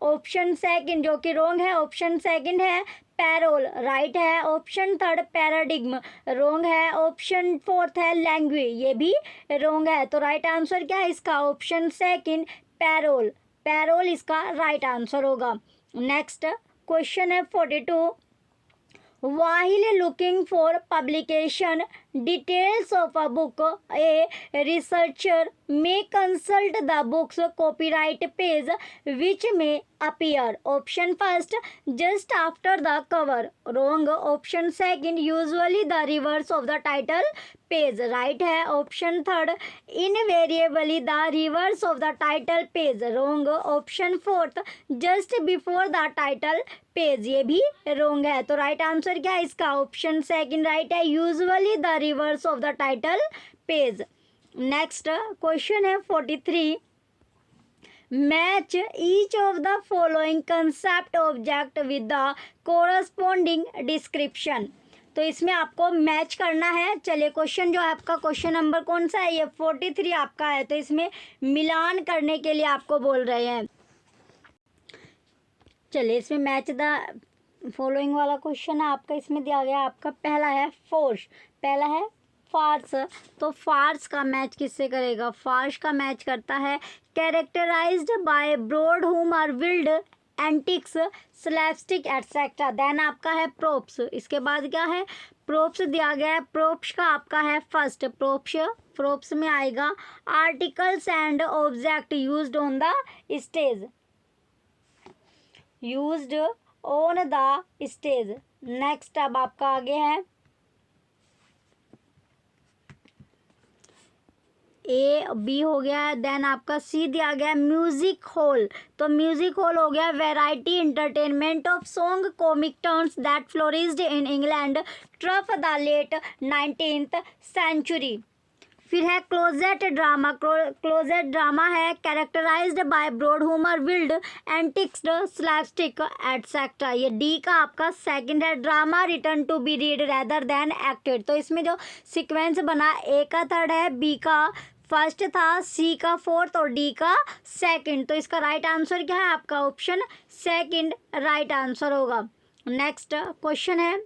option second जो कि रोंग है, ऑप्शन सेकंड है पैरोल, राइट है। ऑप्शन थर्ड पैराडिग्म, रोंग है। Option fourth है language, ये भी रोंग है। तो राइट आंसर क्या है इसका, ऑप्शन सेकंड पैरोल, पैरोल इसका राइट आंसर होगा। नेक्स्ट क्वेश्चन है 42, while looking for publication details of a book, a researcher may consult the book's copyright page which may appear. Option first just after the cover, wrong. Option second usually the reverse of the title page, right है। Option third invariably the reverse of the title page, wrong. Option fourth just before the title page, ये भी wrong है। तो right answer क्या है इसका, option second right है, usually the reverse of the title page. Next question है 43, match each of the following concept object with the corresponding description. तो इसमें आपको मैच करना है। चलिए क्वेश्चन जो है आपका, क्वेश्चन नंबर कौन सा है, ये 43 आपका है। तो इसमें मिलान करने के लिए आपको बोल रहे हैं। चलिए इसमें मैच द फॉलोइंग वाला क्वेश्चन है आपका, इसमें दिया गया आपका पहला है फोर्स, पहला है फार्स। तो फार्स का मैच किससे करेगा, फार्स का मैच करता है characterised by broad humour wild antics slapstick etcetera. Then आपका है प्रोप्स, इसके बाद क्या है प्रोप्स दिया गया है। प्रोप्स का आपका है फर्स्ट, प्रोप्स में आएगा articles and object used on the stage, used on the stage. Next अब आपका आगे है ए बी हो गया, देन आपका सी दिया गया म्यूजिक हॉल। तो म्यूजिक हॉल हो गया variety entertainment of song comic turns that flourished in England through the late 19th century. फिर है क्लोजेट ड्रामा, क्लोजेट ड्रामा है characterised by broad humour wild antics slapstick etcetera. ये D का आपका second है। Drama written to be read rather than acted. तो इसमें जो सीक्वेंस बना ए का थर्ड है, बी का फर्स्ट था, सी का फोर्थ और डी का सेकंड। तो इसका राइट आंसर क्या है आपका? ऑप्शन सेकंड राइट आंसर होगा। नेक्स्ट क्वेश्चन है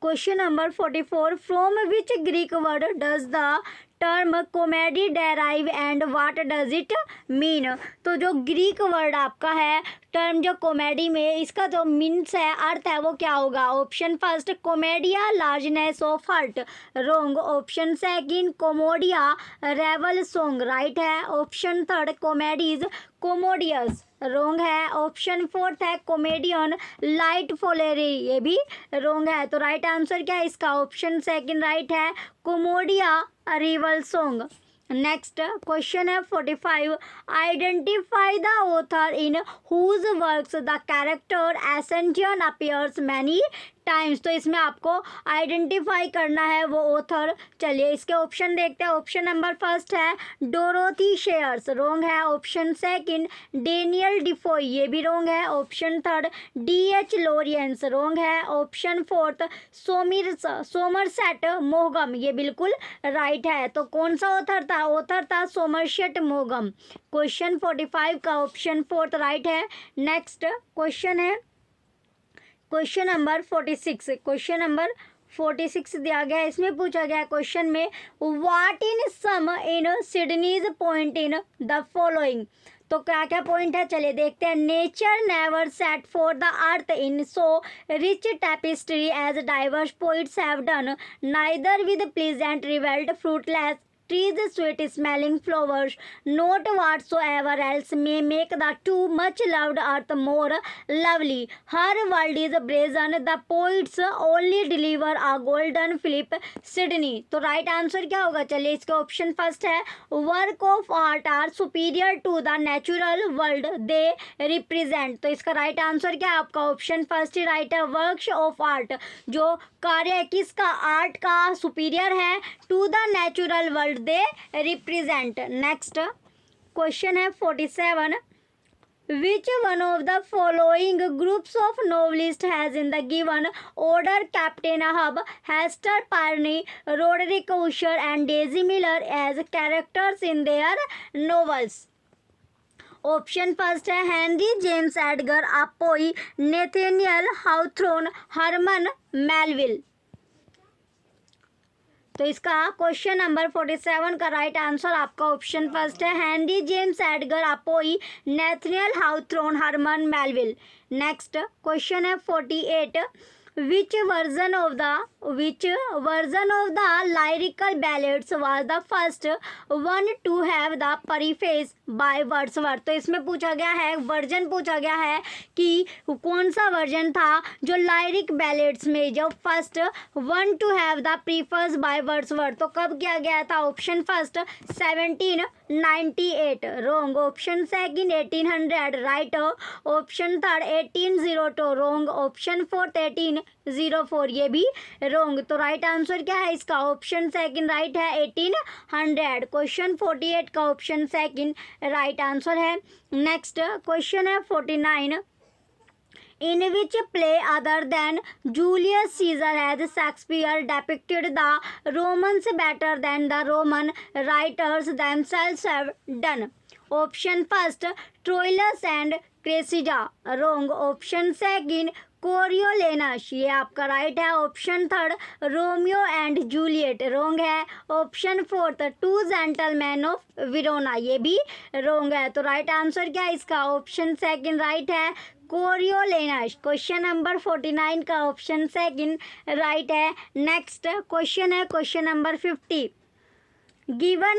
question number 44, from which Greek word does the term comedy derive and what does it mean? तो जो ग्रीक वर्ड आपका है टर्म जो कॉमेडी में, इसका जो मीन्स है, अर्थ है, वो क्या होगा? Option first commedia largeness of heart, wrong. Option second commedia revel song, right है। Option third comedies commodious, wrong है। ऑप्शन फोर्थ है कॉमेडियन लाइट फोलेरी, ये भी रॉन्ग है। तो राइट आंसर क्या है इसका? ऑप्शन सेकंड राइट है, commedia rival song. Next question है 45, identify the author in whose works the character Ashenden appears many times. तो इसमें आपको आइडेंटिफाई करना है वो ऑथर। चलिए इसके ऑप्शन देखते हैं। ऑप्शन नंबर फर्स्ट है डोरोथी शेयर्स, रॉन्ग है। ऑप्शन सेकंड डेनियल डिफोय, ये भी रॉन्ग है। Option third D.H.. Lawrence, wrong है। ऑप्शन फोर्थ सोमरसेट मॉगम, ये बिल्कुल राइट है। तो कौन सा ऑथर था? ऑथर था सोमरसेट मॉगम। क्वेश्चन 45 का ऑप्शन फोर्थ राइट है। नेक्स्ट क्वेश्चन है क्वेश्चन नंबर 46। क्वेश्चन नंबर 46 दिया गया है, इसमें पूछा गया क्वेश्चन में what in sum in Sidney's point in the following. तो क्या क्या पॉइंट है चलिए देखते हैं। Nature never set for the earth in so rich tapestry as divers poets have done, neither with pleasant rivelled fruitless trees, sweet smelling flowers, not whatsoever else may make the too much loved earth more lovely. Her world is brazen, the poets only deliver a golden Philip Sidney. तो right answer क्या होगा? चलिए इसका option first है work of art are superior to the natural world they represent. तो इसका right answer क्या है आपका? ऑप्शन फर्स्ट ही राइट है, वर्क्स ऑफ आर्ट, जो कार्य है किसका? आर्ट का सुपीरियर है to the natural world they represent. Next question है 47, which one of the following groups of novelist has in the given order captain Ahab, Hester Prynne, Roderick Usher and Daisy Miller as characters in their novels? Option first है Henry James Edgar A Poe, Nathaniel Hawthorne, Herman Melville. तो इसका question number 47 का right answer आपका option first है Henry James Edgar A Poe, Nathaniel Hawthorne, Herman Melville. Next question है 48, which version of the lyrical ballads was the first one to have the preface by Wordsworth? तो इसमें पूछा गया है, version पूछा गया है कि कौन सा वर्जन था जो लाइरिक बैलेड्स में जो first one two have the preface by Wordsworth. तो कब किया गया था? Option first 1798, wrong. Option second 1800, right. Option third 1802, wrong. Option fourth 1804, ये भी रॉन्ग। तो राइट आंसर क्या है इसका? ऑप्शन सेकंड राइट है, 1800। क्वेश्चन 48 का ऑप्शन सेकंड राइट आंसर है। नेक्स्ट क्वेश्चन है 49, in which play other than Julius Caesar has Shakespeare depicted the Romans better than the Roman writers themselves have done? Option first Troilus and Cressida, wrong. Option second कोरियोलेनस, ये आपका right है। Option third Romeo and Juliet, wrong है। Option fourth two gentlemen of Verona, ये भी wrong है। तो right answer क्या है इसका? ऑप्शन सेकंड राइट है, कोरियोलेनस। क्वेश्चन नंबर 49 का ऑप्शन सेकंड राइट है। नेक्स्ट क्वेश्चन है question number 50, given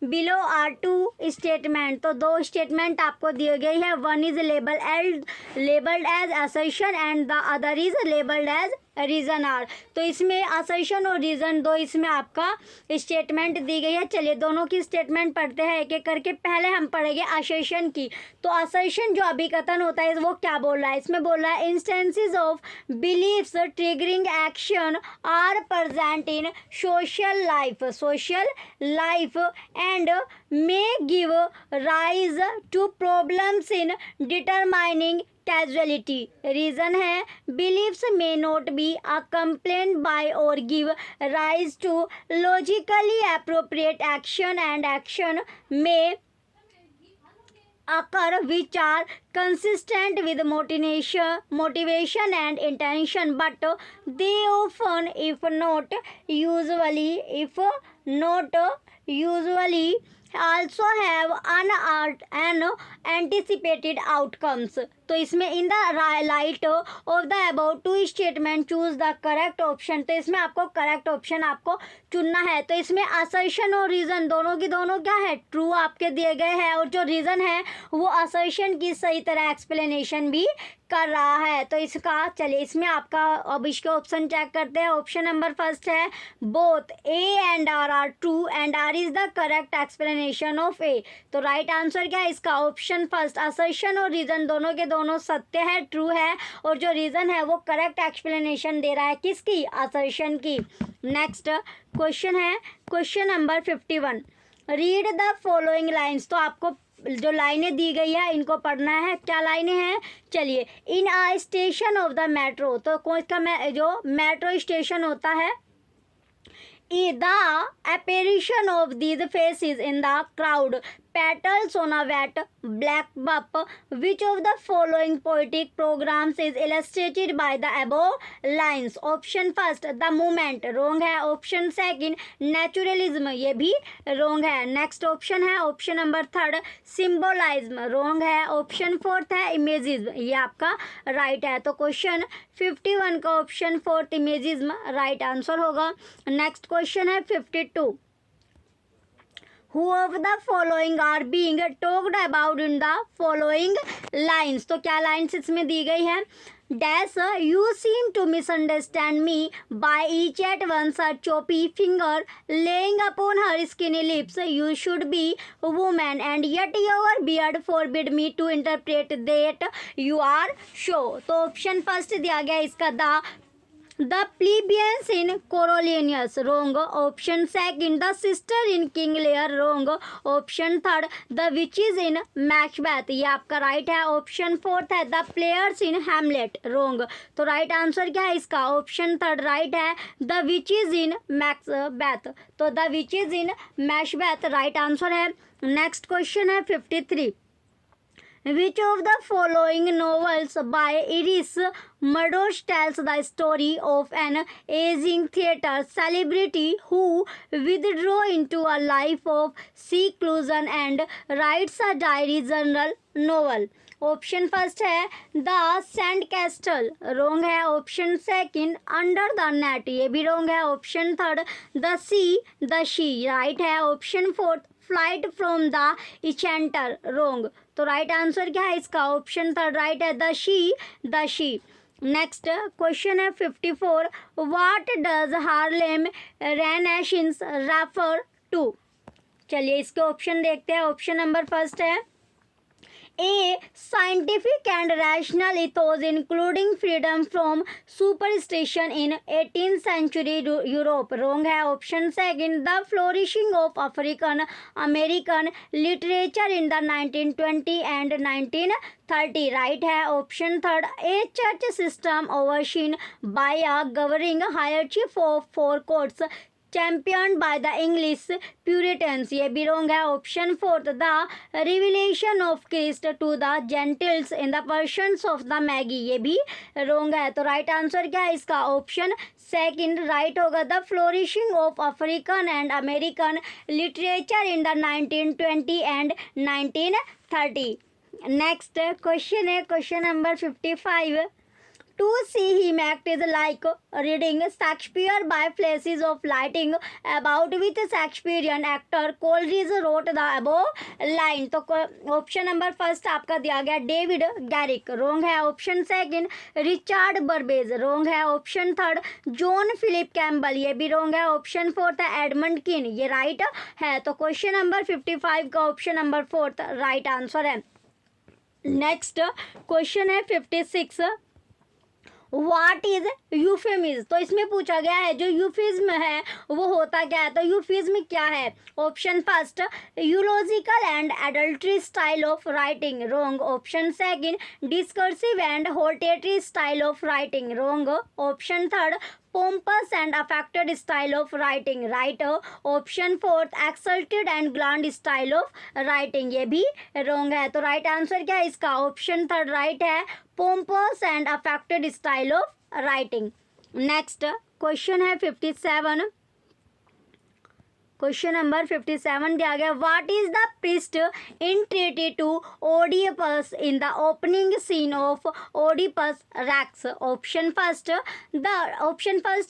below are two statement. तो दो स्टेटमेंट आपको दिए गए हैं, one is labelled as assertion and the other is labelled as reason R. तो इसमें असर्शन और रीज़न दो इसमें आपका स्टेटमेंट दी गई है। चलिए दोनों की स्टेटमेंट पढ़ते हैं एक एक करके। पहले हम पढ़ेंगे असर्शन की। तो असर्शन जो अभिकथन होता है वो क्या बोल रहा है? इसमें बोल रहा है instances of beliefs triggering action are present in social life and may give rise to problems in determining causality. Reason है beliefs may not be accompanied by or give rise to logically appropriate action and action may occur which are consistent with motivation and intention, but they often, if not usually also have unanticipated outcomes. तो इसमें in the light of the about two statement choose the correct option. तो इसमें आपको correct option आपको चुनना है। तो इसमें असर्शन और रीज़न दोनों की दोनों क्या है, ट्रू आपके दिए गए हैं, और जो रीज़न है वो असर्शन की सही तरह एक्सप्लेनेशन भी कर रहा है। तो इसका चलिए इसमें आपका अब इसके ऑप्शन चेक करते हैं। ऑप्शन नंबर फर्स्ट है both A and R true and R is the correct explanation of A. तो राइट आंसर क्या है इसका, ऑप्शन फर्स्ट। असर्शन और रीज़न दोनों के दोनों सत्य है, ट्रू है, और जो रीज़न है वो करेक्ट एक्सप्लेनेशन दे रहा है किसकी, असर्शन की। नेक्स्ट क्वेश्चन है question number 51। Read the following lines. तो आपको जो लाइनें दी गई है इनको पढ़ना है। क्या लाइनें हैं, चलिए। इन अ स्टेशन ऑफ द मेट्रो, तो कौन का जो मेट्रो स्टेशन होता है, the apparition of these faces in the crowd petals on a wet black buff. Which of the following poetic programs is illustrated by the above lines? Option first the movement, wrong है। Option second naturalism, ये भी wrong है। Next option है option number third सिम्बोलाइज्म, wrong है। Option fourth है imagism, ये आपका right है। तो क्वेश्चन 51 का option fourth imagism right answer होगा। नेक्स्ट क्वेश्चन है 52। Who of the following are being talked about in the following lines? तो क्या लाइन्स इसमें दी गई है, dash you seem to misunderstand me by each at once a choppy finger laying upon her skinny lips. You should be a woman and yet your beard forbid me to interpret that you are so. तो option first दिया गया इसका the plebeians in Coriolanus, wrong. Option second the sister in King Lear, wrong. Option third the witches in Macbeth, ये आपका right है। Option fourth है the players in Hamlet, wrong. तो right answer क्या है इसका, ऑप्शन थर्ड राइट है the witches in Macbeth। तो the witches in Macbeth right answer है। नेक्स्ट क्वेश्चन है 53। Which of the following novels by Iris Murdoch tells the story of an aging theatre celebrity who withdraws into a life of seclusion and writes a diary journal novel? Option first है the sand castle, wrong है। Option second under the net, ये भी wrong है। Option third the she right है। Option fourth flight from the enchanter, wrong. तो right answer क्या है इसका, ऑप्शन थर्ड राइट है द शी। नेक्स्ट क्वेश्चन है 54। What does Harlem renaissance refer to? चलिए इसके ऑप्शन देखते हैं। ऑप्शन नंबर फर्स्ट है A scientific and rational ethos including freedom from superstition in 18th century Europe, wrong है। Option second the flourishing of African American literature in the 1920 and 1930, right है। Option third a church system overseen by a governing hierarchy of four courts championed by the English Puritans, ये भी wrong है। Option fourth the revelation of Christ to the Gentiles in the persons of the Magi, ये भी wrong है। तो right answer क्या है इसका, ऑप्शन सेकंड राइट होगा the flourishing of African and American literature in the 1920 and 1930। Next question है question number 55। To see him act is like reading Shakespeare by flashes of lightning about which Shakespearean actor Coleridge wrote the above line। तो option number first आपका दिया गया David Garrick, wrong है। Option second Richard Burbage, wrong है। Option third John Philip Kemble, ये भी wrong है। Option fourth है एडमंड किन, ये राइट है। तो क्वेश्चन नंबर 55 का option number fourth right answer है। नेक्स्ट क्वेश्चन है 56। व्हाट इज यूफेमिज्म, तो इसमें पूछा गया है जो यूफिज्म है वो होता क्या है, तो यूफिज्म क्या है। Option first, eulogical and adultery style of writing, wrong. Option second, discursive and hortatory style of writing, wrong. Option third, pompous and affected style of writing, right। Option fourth, exalted and grand style of writing, ये भी wrong है। तो right answer क्या है इसका, option third right है, pompous and affected style of writing। Next question है 57, question number 57 दिया गया, what is the priest entreated to Oedipus in the opening scene of Oedipus Rex. Option first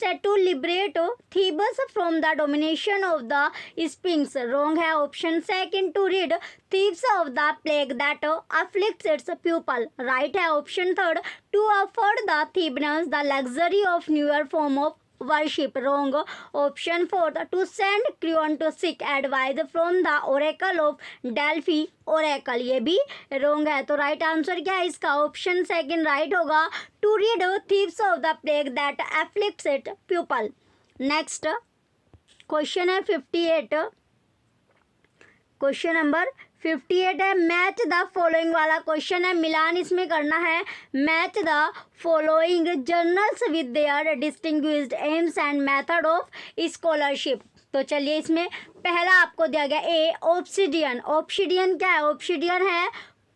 है to liberate Thebes from the domination of the sphinx, wrong है। Option second, to rid Thebes of the plague that afflicts its people, right है। Option third, to afford the थीबनस the luxury of newer form of worship, wrong। Option fourth, to send Creon to seek advice from the oracle of Delphi oracle, ये भी wrong है। तो right answer क्या है इसका, option second right होगा, to rid Thebes of the plague that afflicts it people. Next question है 58, question number 58 है, मैच द फॉलोइंग वाला क्वेश्चन है, मिलान इसमें करना है। Match the following journals with their distinguished aims and method of scholarship. तो चलिए इसमें पहला आपको दिया गया ए, ऑब्सिडियन। ऑब्सिडियन क्या है, ऑब्सिडियन है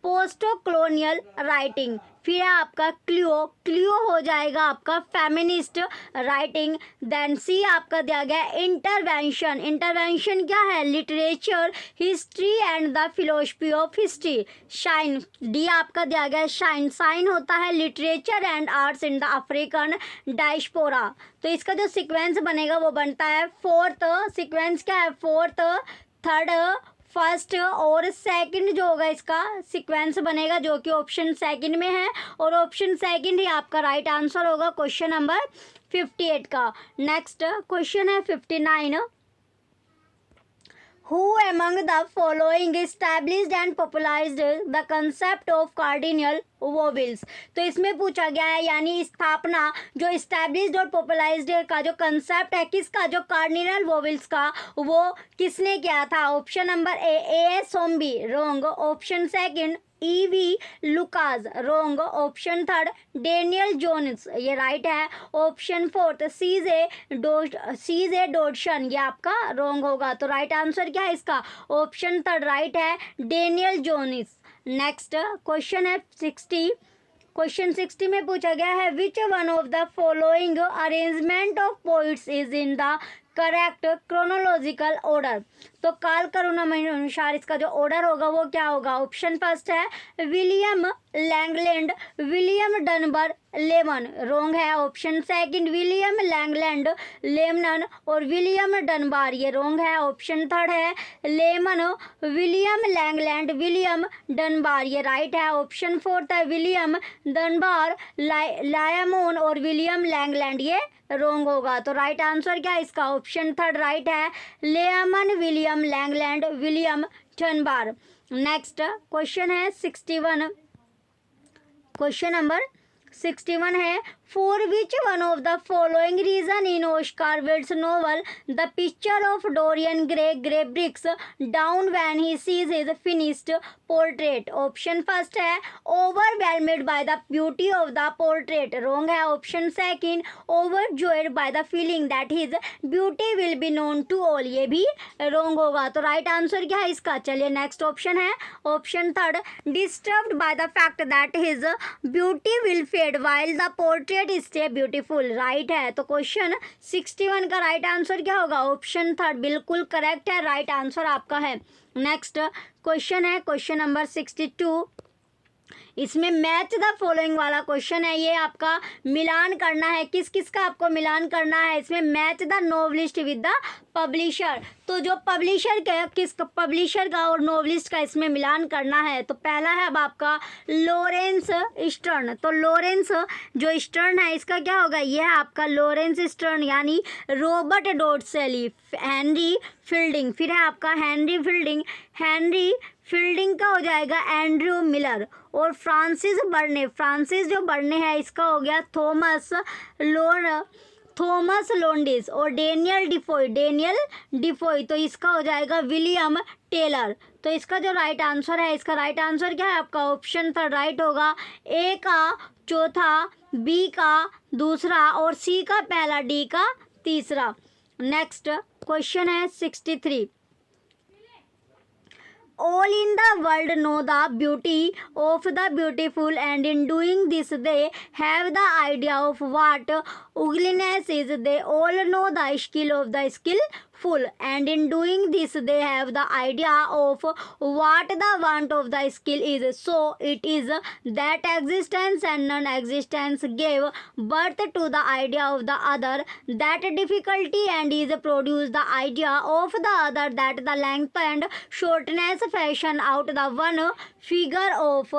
पोस्टो कॉलोनियल राइटिंग। फिर है आपका क्लियो हो जाएगा आपका फेमिनिस्ट राइटिंग। देन सी आपका दिया गया इंटरवेंशन क्या है, literature, history and the philosophy of history. Shine, D आपका दिया गया साइन होता है literature and arts in the African diaspora. तो इसका जो सीक्वेंस बनेगा वो बनता है फोर्थ, सीक्वेंस क्या है, फोर्थ, थर्ड, फर्स्ट और सेकंड जो होगा इसका सीक्वेंस बनेगा, जो कि ऑप्शन सेकंड में है, और ऑप्शन सेकंड ही आपका राइट आंसर होगा क्वेश्चन नंबर 58 का। नेक्स्ट क्वेश्चन है 59, Who among the following established and popularized the concept of cardinal vowels. तो इसमें पूछा गया है यानी स्थापना जो इस्टेब्लिश्ड और पॉपुलराइज्ड का जो कंसेप्ट है किसका, जो कार्डिनल वोवेल्स का, वो किसने किया था। ऑप्शन नंबर ए सोम्बी, wrong. Option second E.V. Lucas, wrong. Option third Daniel Jones, ये राइट है। ऑप्शन फोर्थ सीजे डॉडसन, ये आपका रॉन्ग होगा। तो राइट आंसर क्या है इसका, ऑप्शन थर्ड राइट है, डेनियल जोन्स। नेक्स्ट क्वेश्चन है 60, क्वेश्चन 60 में पूछा गया है विच one of the following arrangement of poets is in the correct chronological order. तो काल करुणा अनुसार इसका जो ऑर्डर होगा वो क्या होगा। ऑप्शन फर्स्ट है William Langland, William Dunbar Layamon, wrong है। Option second William Langland Layamon और विलियम डनबार, ये रॉन्ग है। ऑप्शन थर्ड है Layamon William Langland William Dunbar, ये राइट है। ऑप्शन फोर्थ है विलियम डनबार लायामोन और विलियम लैंगलैंड, ये रॉन्ग होगा। तो राइट आंसर क्या है इसका, ऑप्शन थर्ड राइट है, Layamon William Langland William Dunbar. Next question है 61, क्वेश्चन नंबर 61 है for which one of the following reason in Oscar Wilde's novel the picture of Dorian Gray breaks down when he sees his finished portrait. Option first है overwhelmed by the beauty of the portrait, wrong है। Option second overjoyed by the feeling that his beauty will be known to all, ये भी wrong होगा। तो right answer क्या है इसका, चलिए नेक्स्ट ऑप्शन है option third disturbed by the fact that his beauty will fade while the portrait stay beautiful, right है। तो क्वेश्चन 61 का राइट आंसर क्या होगा, ऑप्शन थर्ड बिल्कुल करेक्ट है, राइट आंसर आपका है। नेक्स्ट क्वेश्चन है क्वेश्चन नंबर 62, इसमें मैच द फॉलोइंग वाला क्वेश्चन है। ये आपका मिलान करना है, किस किस का आपको मिलान करना है इसमें, match the novelist with the publisher. तो जो पब्लिशर का किस पब्लिशर का और नोवेलिस्ट का इसमें मिलान करना है। तो पहला है अब आपका लॉरेंस स्टर्न। तो लॉरेंस जो स्टर्न है इसका क्या होगा, ये है आपका लॉरेंस स्टर्न यानी रॉबर्ट डॉडसेली, हेनरी फील्डिंग, फिर है आपका हेनरी फील्डिंग का हो जाएगा एंड्रयू मिलर, और फ्रांसिस बर्ने, फ्रांसिस जो बर्ने है इसका हो गया थॉमस लोंडिस। और डेनियल डिफोय तो इसका हो जाएगा विलियम टेलर। तो इसका जो राइट आंसर है, इसका राइट आंसर क्या है आपका? ऑप्शन थर्ड राइट होगा। ए का चौथा, बी का दूसरा और सी का पहला, डी का तीसरा। नेक्स्ट क्वेश्चन है 63। All in the world know the beauty of the beautiful, and in doing this they have the idea of what ugliness is. They all know the skill of the skillful, and in doing this they have the idea of what the want of the skill is. So it is that existence and non-existence gave birth to the idea of the other, that difficulty and is produced the idea of the other, that the length and shortness fashion out the one figure of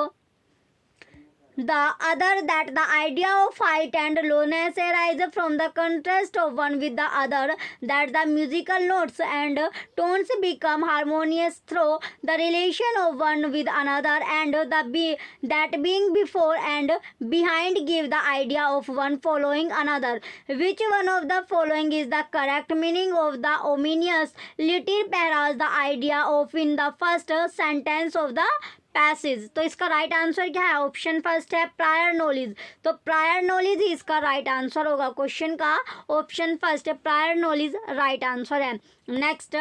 the other, that the idea of height and lowness arise from the contrast of one with the other, that the musical notes and tones become harmonious through the relation of one with another, and that being before and behind give the idea of one following another. Which one of the following is the correct meaning of the ominous little paras, the idea of in the first sentence of the passage? तो इसका right answer क्या है? Option first है prior knowledge. तो prior knowledge ही इसका right answer होगा question का। Option first है प्रायर नॉलेज राइट आंसर है। नेक्स्ट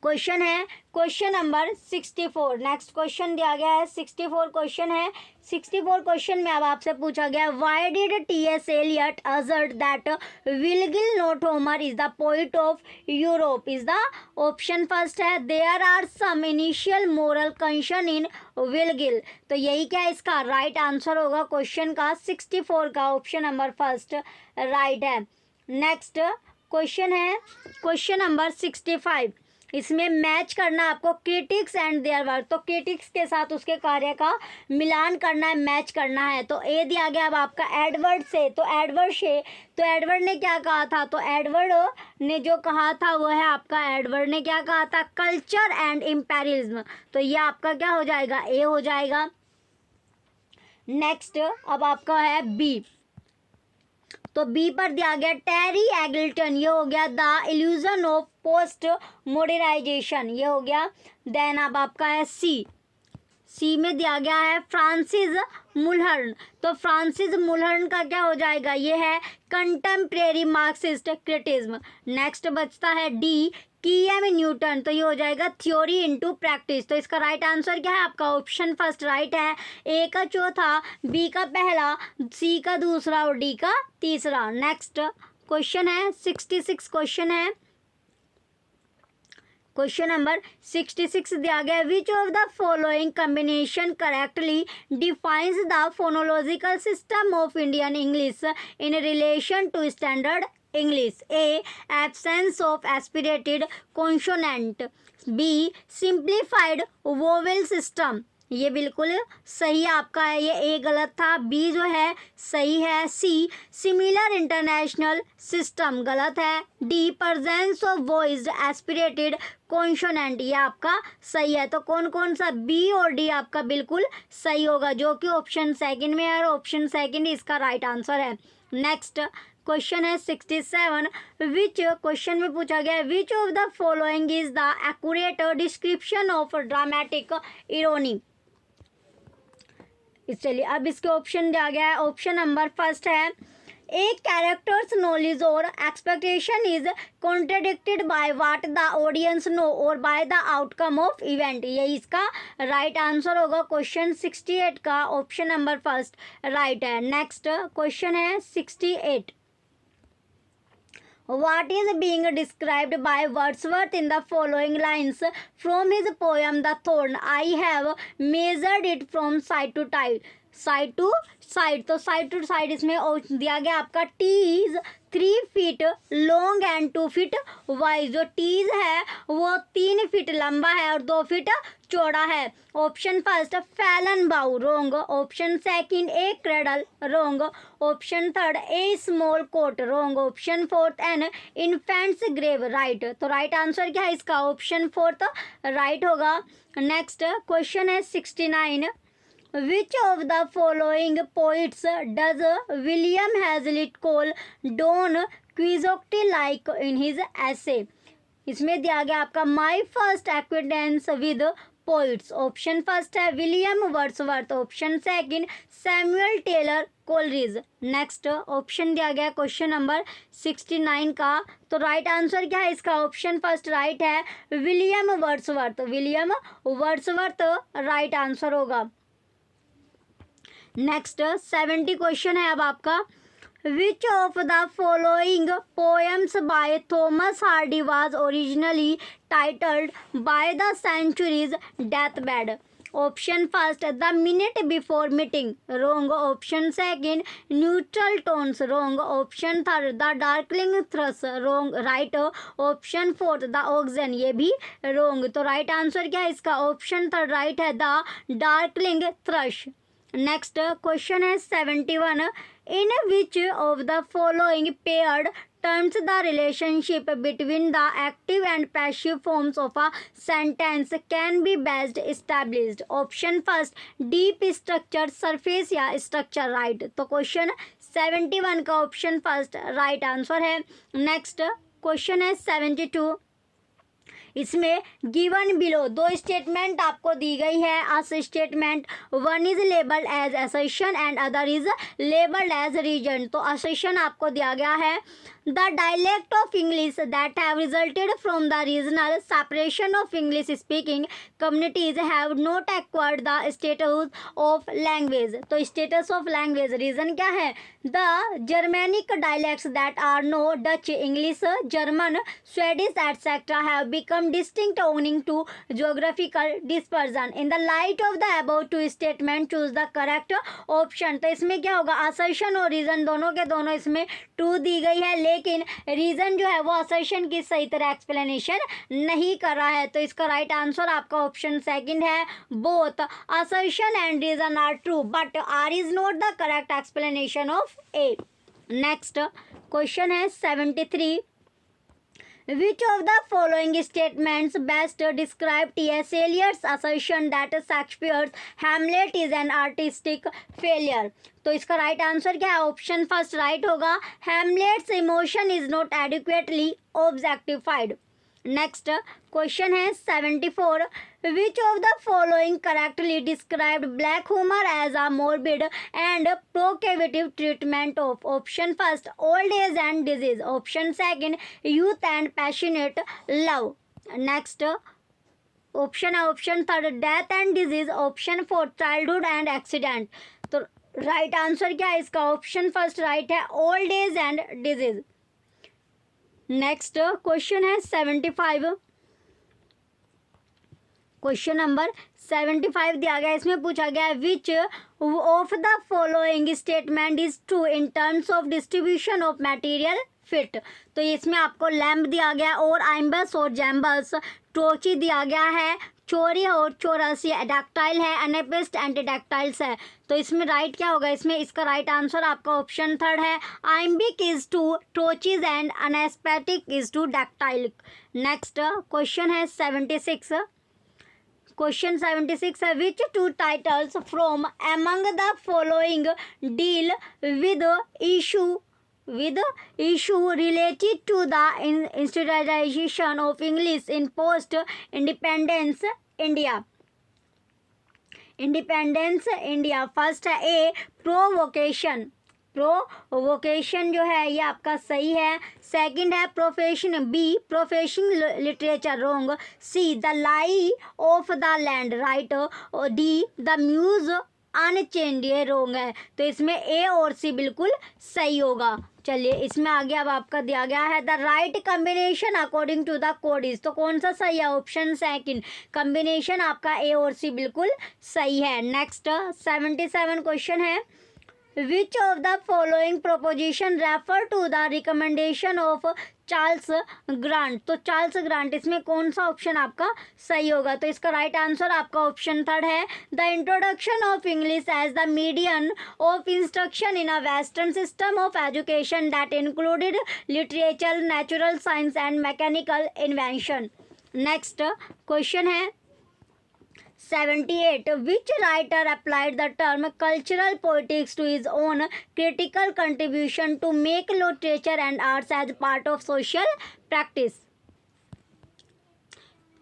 क्वेश्चन है क्वेश्चन नंबर 64। नेक्स्ट क्वेश्चन दिया गया है 64 क्वेश्चन है। 64 क्वेश्चन में अब आपसे पूछा गया why did T S. Eliot assert that Virgil not Homer is the poet of Europe? Is the option first है there are some initial moral caution in Virgil. तो यही क्या है इसका राइट आंसर होगा क्वेश्चन का 64 का। ऑप्शन नंबर फर्स्ट राइट है। नेक्स्ट क्वेश्चन है क्वेश्चन नंबर 65। इसमें मैच करना आपको क्रिटिक्स एंड देयर वर्क। तो क्रिटिक्स के साथ उसके कार्य का मिलान करना है, मैच करना है। तो ए दिया गया अब आपका एडवर्ड से। तो एडवर्ड ने क्या कहा था? तो एडवर्ड ने जो कहा था वो है आपका, एडवर्ड ने क्या कहा था? Culture and imperialism. तो ये आपका क्या हो जाएगा? ए हो जाएगा। नेक्स्ट अब आपका है बी। तो बी पर दिया गया टेरी एगल्टन, ये हो गया the illusion of post modernisation, ये हो गया। देन अब आपका है सी में दिया गया है फ्रांसिस मुलहर्न। तो फ्रांसिस मुलहर्न का क्या हो जाएगा? ये है कंटेम्प्रेरी मार्क्सिस्ट क्रिटिज्म। नेक्स्ट बचता है डी किएम न्यूटन। तो ये हो जाएगा थ्योरी इनटू प्रैक्टिस। तो इसका राइट आंसर क्या है आपका? ऑप्शन फर्स्ट राइट है। ए का चौथा, बी का पहला, सी का दूसरा और डी का तीसरा। नेक्स्ट क्वेश्चन है 66 क्वेश्चन है। क्वेश्चन नंबर 66 दिया गया which of the following combination correctly defines the phonological system of Indian English in relation to standard English? A absence of aspirated consonant, B simplified vowel system, ये बिल्कुल सही आपका है, ये ए गलत था, बी जो है सही है, सी सिमिलर इंटरनेशनल सिस्टम गलत है, D presence of voiced aspirated consonant ये आपका सही है। तो कौन कौन सा बी और डी आपका बिल्कुल सही होगा, जो कि ऑप्शन सेकंड में है और ऑप्शन सेकंड इसका राइट आंसर है। नेक्स्ट क्वेश्चन है 67 विच क्वेश्चन में पूछा गया which of the following is the accurate description of dramatic irony? चलिए अब इसके ऑप्शन दिया गया है। ऑप्शन नंबर फर्स्ट है a character's knowledge or expectation is contradicted by what the audience know or by the outcome of event, ये इसका right answer होगा क्वेश्चन 68 का। ऑप्शन नंबर फर्स्ट राइट है। नेक्स्ट क्वेश्चन है 68 What is being described by Wordsworth in the following lines from his poem The Thorn? I have measured it from side to side to side। तो side to side इसमें दिया गया आपका T is 3 feet long and 2 feet wide। जो T है वो 3 feet लंबा है और 2 फीट चौड़ा है। Option first fallen bough wrong, option second a cradle wrong, option third a small coat wrong, option fourth an infant's grave right. तो right answer क्या है इसका? ऑप्शन फोर्थ राइट होगा। नेक्स्ट क्वेश्चन है 69 Which of the following poets does William Hazlitt call Don Quixote like in his essay? इसमें दिया गया आपका my first acquaintance with poets. Option first है William Wordsworth, option second Samuel Taylor Coleridge. Next option दिया गया question number 69 का, तो right answer क्या है इसका? ऑप्शन फर्स्ट राइट है William Wordsworth, William Wordsworth right answer होगा। नेक्स्ट 70 क्वेश्चन है अब आपका, Which of the following poems by Thomas Hardy was originally titled By the Century's Deathbed? Option first, The Minute Before Meeting, wrong. Option second, Neutral Tones, wrong. Option third, The Darkling Thrush, wrong. Right. Option fourth, The Oxen, ये भी wrong। तो right answer क्या है इसका? Option third right है The Darkling Thrush। Next question है 71, in which of the following paired terms the relationship between the active and passive forms of a sentence can be best established? Option first deep structure, surface या structure, right. तो question 71 का option first right answer है। Next question है 72, इसमें given below दो statement आपको दी गई है। As statement one is labelled as assertion and other is labelled as reason. तो असर्शन आपको दिया गया है the dialect of English that have resulted from the regional separation of English speaking communities have not acquired the status of language. तो status of language reason क्या है? The Germanic dialects that are no Dutch, English, German, Swedish etcetera have become distinct owning to geographical dispersion. In the light of the above two statement choose the correct option. तो इसमें क्या होगा? Assertion और reason दोनों के दोनों इसमें true दी गई है, लेकिन रीजन जो है वो असर्शन की सही तरह एक्सप्लेनेशन नहीं कर रहा है। तो इसका राइट आंसर आपका ऑप्शन सेकंड है, both assertion and reason are true but R is not the correct explanation of A. Next question है 73, Which of the following statements best describe T.S. Eliot's assertion that Shakespeare's Hamlet is an artistic failure? तो इसका right answer क्या है? Option first right होगा, Hamlet's emotion is not adequately objectified। Next question है 74, which of the following correctly described black humour as a morbid and provocative treatment of? Option first old age and disease, option second youth and passionate love. Next option है option third death and disease, option fourth childhood and accident. तो right answer क्या है इसका? Option first right है old age and disease. Next question है 75, question number 75 दिया गया, इसमें पूछा गया है which of the following statement is true in terms of distribution of material fit? तो इसमें आपको लैम्प दिया गया और आइम्बस और जैम्बस, टोची दिया गया है, चोरी और चोरस ये डैक्टाइल है, एनेपिस्ट एंटीडैक्टाइल्स है। तो इसमें राइट क्या होगा? इसमें इसका राइट आंसर आपका ऑप्शन थर्ड है, iambic is to trochees and anapaestic is to dactyl. Next question है 76, क्वेश्चन 76 है which two titles from among the following deal with issue related to the institutionalization of English in post independence India? First है ए provocation, provocation जो है ये आपका सही है। Second है profession, be professional literature, wrong. See the lie of the land, right. और D the muse Unchained, ये रॉन्ग है। तो इसमें ए और सी बिल्कुल सही होगा। चलिए इसमें आगे अब आपका दिया गया है the right combination according to the code is. तो कौन सा सही है? ऑप्शन सेकंड, कम्बिनेशन आपका ए और सी बिल्कुल सही है। नेक्स्ट 77 क्वेश्चन है which of the following proposition refer to the recommendation of Charles Grant? तो चार्ल्स ग्रांट इसमें कौन सा ऑप्शन आपका सही होगा? तो इसका राइट आंसर आपका ऑप्शन थर्ड है the introduction of English as the medium of instruction in a western system of education that included literature, natural science and mechanical invention. Next question है 78. Which writer applied the term cultural politics to his own critical contribution to make literature and arts as part of social practice?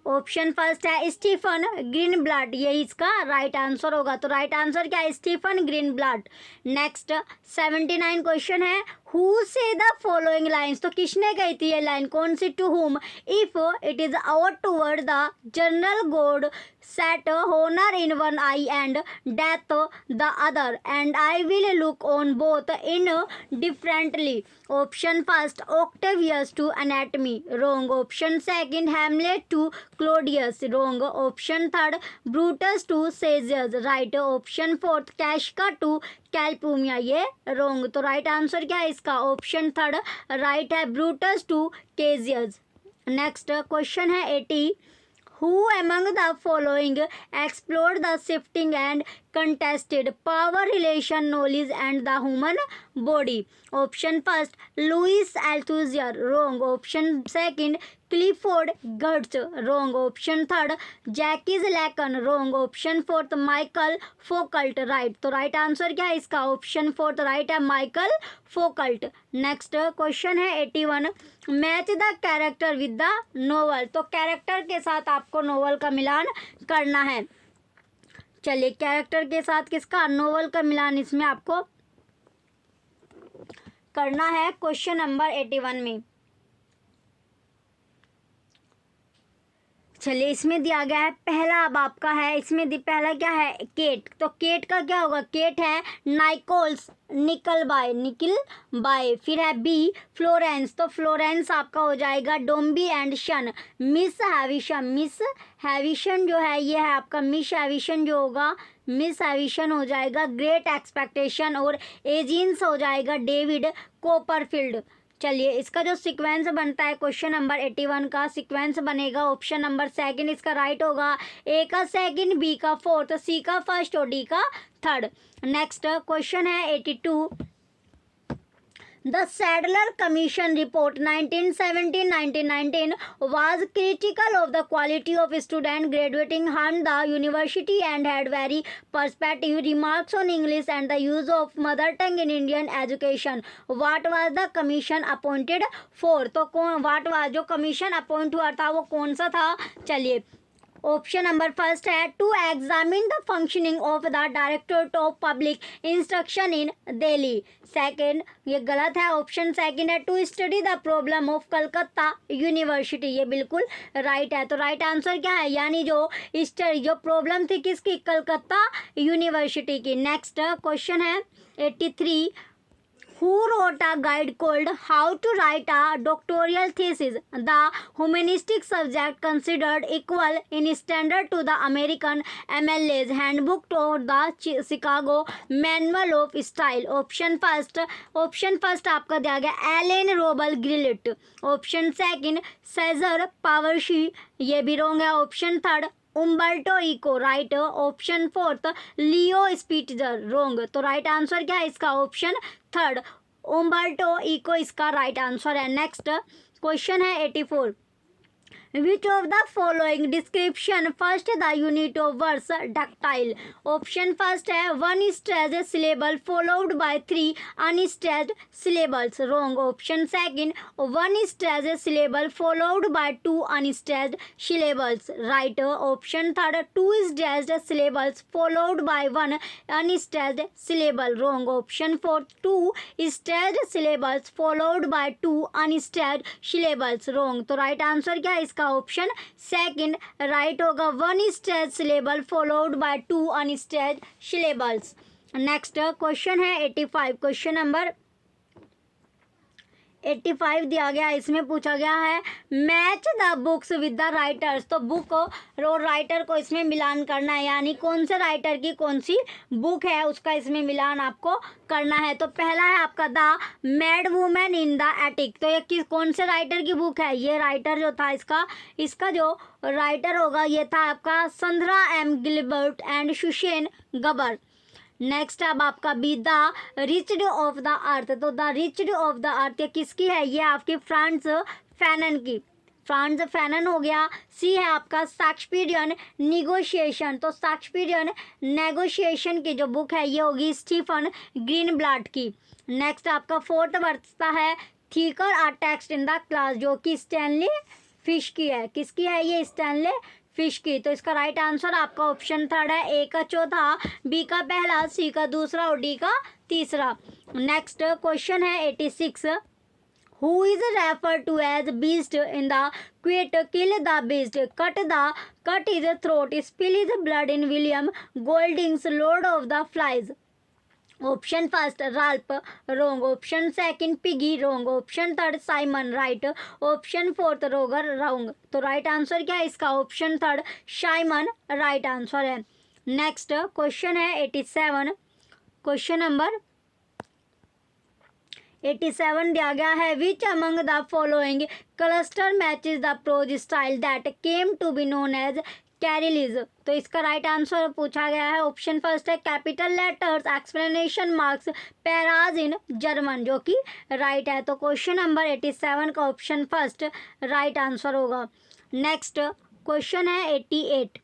Option first है Stephen ग्रीनब्लड, ये इसका right answer होगा। तो right answer क्या है? Stephen Greenblatt. Next 79 question है who said the following lines, तो किसने कही थी ये लाइन, कौन सी, to whom, if it is out toward the general good set honor in one eye and death the other, and I will look on both indifferently. Option first Octavius to Anatomy, wrong. Option second Hamlet to Claudius, wrong. Option third Brutus to Caesar, right. Option fourth Casca to कैल्पूमिया, ये wrong. तो right answer क्या है इसका? Option third right है, Brutus to caseous. Next question है 80. Who among the following explored the shifting and contested power relation knowledge and the human body? Option first Louis Althusser, wrong. Option second Clifford Geertz, wrong. Option third Jacques Lacan, wrong. Option fourth Michael Foucault, right. तो right answer क्या है इसका? Option fourth right है, Michael फोकल्ट। Next question है 81. Match the character with the novel, तो character के साथ आपको नोवेल का मिलान करना है। चलिए कैरेक्टर के साथ किसका? नोवेल का मिलान इसमें आपको करना है क्वेश्चन नंबर 81 में। चलिए इसमें दिया गया है पहला, अब आपका है इसमें पहला क्या है? केट, तो केट का क्या होगा? केट है नाइकोल्स निकल बाय, फिर है बी फ्लोरेंस, तो फ्लोरेंस आपका हो जाएगा डोम्बी एंड शन। मिस हैविशन जो है ये है आपका मिस हैविशन जो होगा, मिस हैविशन हो जाएगा ग्रेट एक्सपेक्टेशन, और एजिन्स हो जाएगा डेविड कोपरफील्ड। चलिए इसका जो सीक्वेंस बनता है क्वेश्चन नंबर 81 का सीक्वेंस बनेगा ऑप्शन नंबर सेकंड इसका राइट होगा, ए का सेकंड, बी का फोर्थ, सी का फर्स्ट और डी का थर्ड। नेक्स्ट क्वेश्चन है 82. The Sadler Commission report 1917-1919 was critical of the quality of student graduating from the university and had very perspective remarks on English and the use of mother tongue in Indian education. What was the commission appointed for? तो कौन what was जो commission appoint हुआ था वो कौन सा था? चलिए ऑप्शन नंबर फर्स्ट है to examine the functioning of the directorate of public instruction in Delhi. Second ये गलत है, ऑप्शन सेकंड है to study the problem of Calcutta university, ये बिल्कुल राइट है। तो राइट आंसर क्या है? यानी जो प्रॉब्लम थी किसकी? कलकत्ता यूनिवर्सिटी की। नेक्स्ट क्वेश्चन है 83. Who wrote a guide called How to Write a Doctoral Thesis? The humanistic subject considered equal in standard to the American MLA's handbook or the Chicago Manual of Style. Option first आपका दिया गया Alain Robbe Grillet, option second Cesare Pavese, ये भी wrong है। Option third Umberto Eco, right. Option fourth Leo Spitzer, wrong. तो right answer क्या है इसका? ऑप्शन थर्ड उम्बर्टो इको इसका राइट आंसर है। नेक्स्ट क्वेश्चन है 84. Which of the following description first the unit of words ductile? Option first है one stressed syllable followed by three unstressed syllables, wrong. Option second one stressed syllable followed by two unstressed syllables, right. Option third two stressed syllables followed by one unstressed syllable, wrong. Option fourth two stressed syllables followed by two unstressed syllables, wrong. तो right answer क्या है इसका? Option second right होगा, one stressed syllable followed by two unstressed syllables. Next question है 85. Question number 85 दिया गया, इसमें पूछा गया है match the books with the writers, तो बुक और राइटर को इसमें मिलान करना है, यानी कौन से राइटर की कौन सी बुक है उसका इसमें मिलान आपको करना है। तो पहला है आपका the mad women in the attic, तो ये कौन से राइटर की बुक है? ये राइटर जो था इसका जो राइटर होगा ये था आपका Sandra M Gilbert and Susan Gubar. Next अब आपका B the wretched of the earth, तो the wretched of the earth ये किसकी है? ये आपकी फ्रांस फैनन की। फ्रांज फैनन हो गया। सी है आपका शेक्सपियरियन निगोशिएशन, तो शेक्सपियरियन नेगोशिएशन की जो बुक है ये होगी स्टीफन ग्रीनब्लाट की। नेक्स्ट आपका फोर्थ बचता है थीकर a text in the class, जो कि स्टैनली फिश की है। किसकी है ये? स्टैनली फिश की। तो इसका राइट आंसर आपका ऑप्शन थर्ड है, ए का चौथा, बी का पहला, सी का दूसरा और डी का तीसरा। नेक्स्ट क्वेश्चन है 86, who is referred to as beast in the quote kill the beast, cut his throat, spill his blood in William Golding's Lord of the Flies? Option first Ralph, wrong. Option second Piggy, wrong. Option third Simon, right. Option fourth Roger, wrong. तो right answer क्या है इसका? Option third Simon right answer है। Next question है 87, question number 87 दिया गया है, which among the following cluster matches the prose style that came to be known as Carlylese? तो इसका राइट आंसर पूछा गया है। ऑप्शन फर्स्ट है capital letters, explanation marks, paras in German, जो कि राइट है। तो क्वेश्चन नंबर 87 का ऑप्शन फर्स्ट राइट आंसर होगा। नेक्स्ट क्वेश्चन है 88,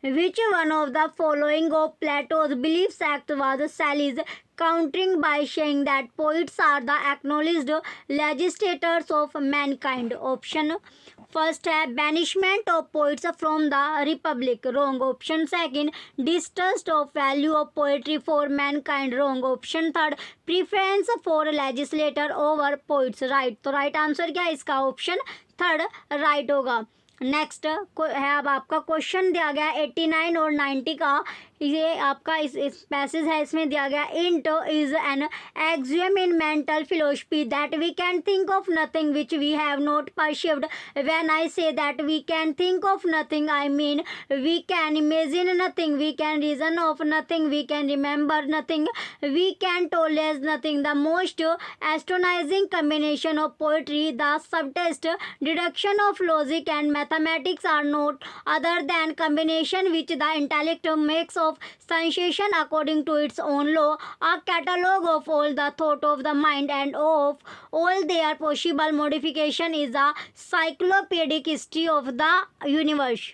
which one of the following of Plato's belief act was Sally's countering by saying that poets are the acknowledged legislators of mankind? Option first है banishment of poets from the republic, wrong. Option second distrust of value of poetry for mankind, wrong. Option third preference for legislator over poets, right. तो right answer क्या है इसका? Option third right होगा। Next है अब आपका question दिया गया 89 और 90 का, ये आपका इस पैसेज है, इसमें दिया गया it is an axiom in mental philosophy that we can think of nothing which we have not perceived. When I say that we can think of nothing I mean we can imagine nothing, we can reason of nothing, we can remember nothing, we can tolerate nothing. The most astonishing combination of poetry, the subtlest deduction of logic and mathematics are not other than combination which the intellect makes of sensation according to its own law, a catalogue of all the thought of the mind and of all their possible modification is a cyclopedic history of the universe.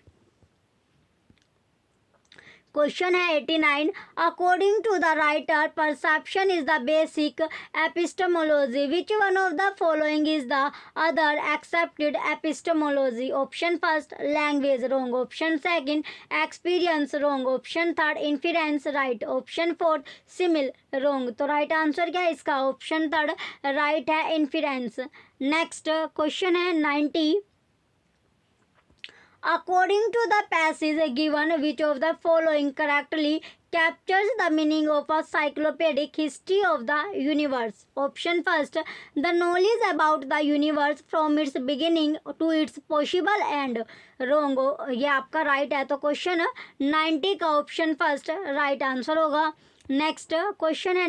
Question है 89, according to the writer perception is the basic epistemology, which one of the following is the other accepted epistemology? Option first language, wrong. Option second experience, wrong. Option third inference, right. Option fourth simile, wrong. तो right answer क्या है इसका? Option third right है inference. Next question है 90, according to the passage given, which of the following correctly captures the meaning of a cyclopedic history of the universe? Option first, the knowledge about the universe from its beginning to its possible end, wrong. ये आपका right है। तो question 90 का option first right answer होगा। Next question है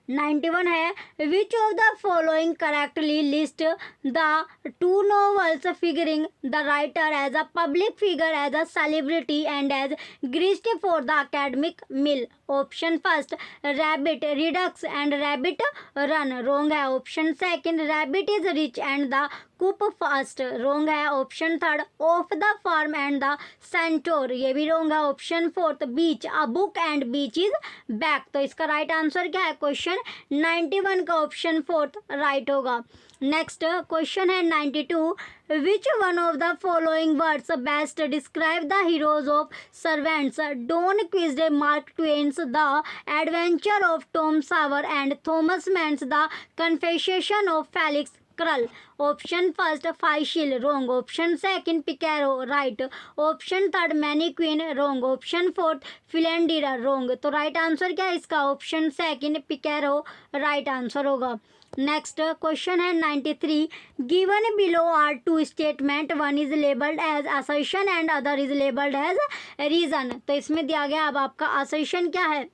91 है, which of the following correctly list the two novels figuring the writer as a public figure, as a celebrity and as grist for the academic mill? Option first Rabbit Redux and Rabbit Run, wrong है। Option second Rabbit is Rich and the Coup fast, wrong है। Option third of the farm and the Centaur, ये भी wrong है। Option fourth Bech a book and Bech is back. तो इसका right answer क्या है? Question 91 का option fourth right होगा। नेक्स्ट क्वेश्चन है 92, which one of the following words best describe the heroes of Cervantes? Don Quixote, Mark Twain's the adventure of Tom Sawyer and Thomas Mann's the confession of Felix Krull. Option first फाइशिल, wrong. Option second picaro, right. Option third mannequin, wrong. Option fourth philanderer, wrong. तो right answer क्या है इसका? Option second picaro right answer होगा। Next question है 93, given below are two statement, one is labelled as assertion and other is labelled as reason. तो इसमें दिया गया अब आपका असर्शन क्या है?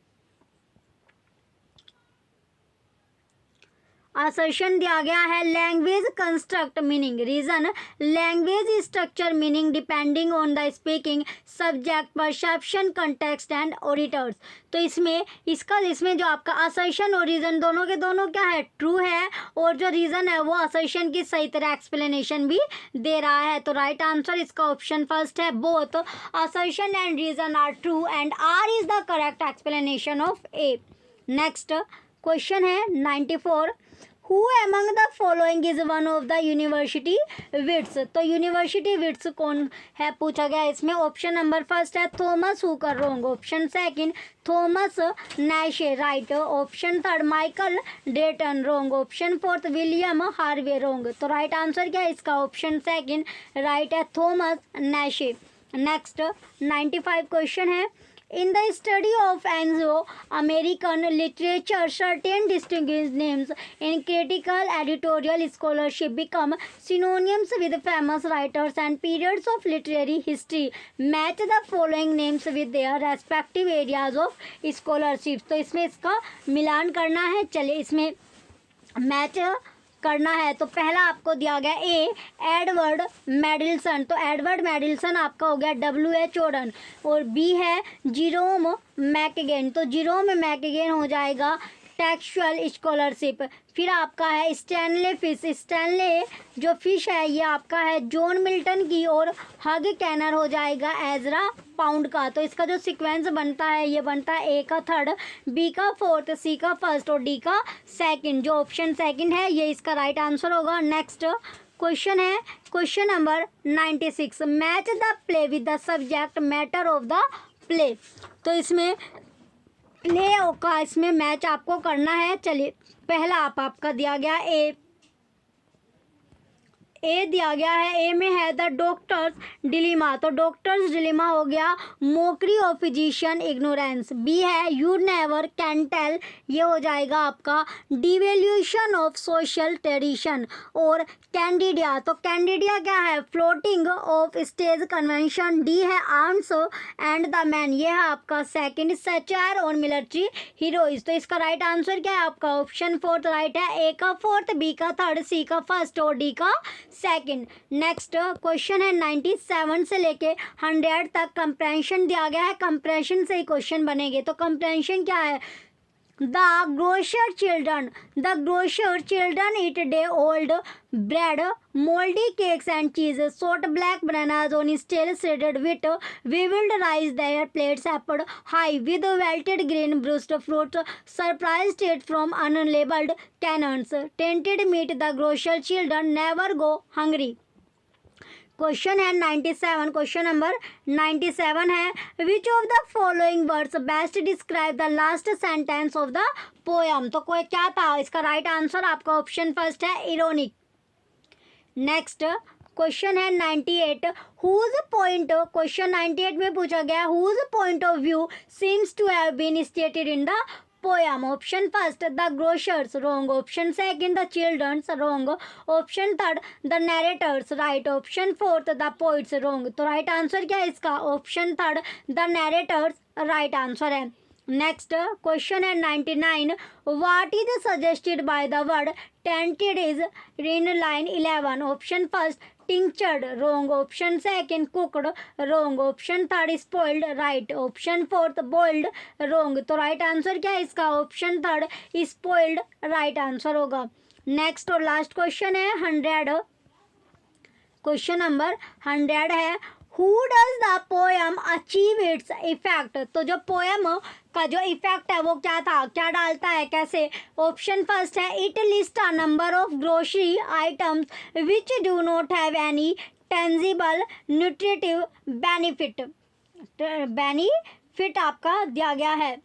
असर्शन दिया गया है language construct meaning, reason language structure meaning depending on the speaking subject perception context and auditors. तो इसमें जो आपका असर्शन और रीजन दोनों के दोनों क्या है, ट्रू है, और जो रीजन है वो असर्शन की सही तरह एक्सप्लेनेशन भी दे रहा है। तो राइट आंसर इसका ऑप्शन फर्स्ट है, both assertion and reason are true and R is the correct explanation of A. Next question है 94, who among the following is one of the university wits. तो university wits कौन है पूछा गया इसमें। Option number first है Thomas Hooker, wrong. Option second Thomas Nashe, right. Option third Michael Drayton, wrong. Option fourth William Harvey, wrong. तो right answer क्या है इसका, ऑप्शन सेकंड राइट है, थॉमस नैशे। नेक्स्ट 95 क्वेश्चन है, in the study of Anglo-American literature, certain distinguished names in critical editorial scholarship become synonyms with famous writers and periods of literary history. Match the following names with their respective areas of scholarship. तो इसमें इसका मिलान करना है। चलिए इसमें match करना है। तो पहला आपको दिया गया ए एडवर्ड मेडिल्सन, तो एडवर्ड मेडिल्सन आपका हो गया W.H. ओडन, और बी है जीरोम मैकगेन, तो जीरोम मैकगेन हो जाएगा टेक्सचुअल स्कॉलरशिप। फिर आपका है स्टैनले फिश, स्टैनले जो फिश है ये आपका है जॉन मिल्टन की, और हग कैनर हो जाएगा एजरा पाउंड का। तो इसका जो सीक्वेंस बनता है ये बनता है ए का थर्ड, बी का फोर्थ, सी का फर्स्ट और डी का सेकंड। जो ऑप्शन सेकंड है ये इसका राइट आंसर होगा। नेक्स्ट क्वेश्चन है question number 96, match the play with the subject matter of the play. तो इसमें प्ले का इसमें मैच आपको करना है। चलिए पहला आपका दिया गया ए दिया गया है, ए में है द डॉक्टर्स डिलीमा, तो डॉक्टर्स डिलीमा हो गया mockery of physician ignorance. B है यू नेवर कैन टेल, ये हो जाएगा आपका डिवेल्यूशन ऑफ सोशल ट्रेडिशन। और कैंडिडिया, तो कैंडिडिया क्या है floating of stage convention. D है आर्म्स एंड द मैन, ये है आपका सेकंड सचार और मिलिट्री हीरोइज। तो इसका राइट आंसर क्या है आपका, ऑप्शन फोर्थ राइट है, ए का फोर्थ, बी का थर्ड, सी का फर्स्ट और डी का सेकंड। नेक्स्ट क्वेश्चन है 97 से लेके 100 तक कंप्रेंशन दिया गया है, कंप्रेंशन से ही क्वेश्चन बनेंगे। तो कंप्रेंशन क्या है, the grocer children eat day old bread mouldy cakes and cheese soft black bananas on stale shredded wheat weevilled rice their plates apple high with wilted green bruised fruit surprise state from unlabelled cans tainted meat the grocer children never go hungry. Question है 97, question number 97 है which of the following words best describe the last sentence of the poem. तो कोई क्या था इसका right answer आपका option first है इरोनिक। Next question है 98, हुज पॉइंट, क्वेश्चन 98 में पूछा गया whose point of view seems to have been stated in the poem. Option first the grocers, wrong. Option second the children's, wrong. Option third the narrators, right. Option fourth the poets, wrong. तो right answer क्या है इसका, option third the narrators right answer है। Next question है 99, what is suggested by the word tainted is in line 11। Option first tinctured, wrong. Option second cooked, wrong. Option third spoiled, right. Option fourth boiled, wrong. तो right answer क्या है इसका, option third spoiled right answer होगा। Next और last question है 100, question number 100 है who does the poem achieve its effect. तो जो पोएम का जो इफेक्ट है वो क्या था, क्या डालता है, कैसे। ऑप्शन फर्स्ट है it list a number of grocery items which do not have any tangible nutritive benefit आपका दिया गया है,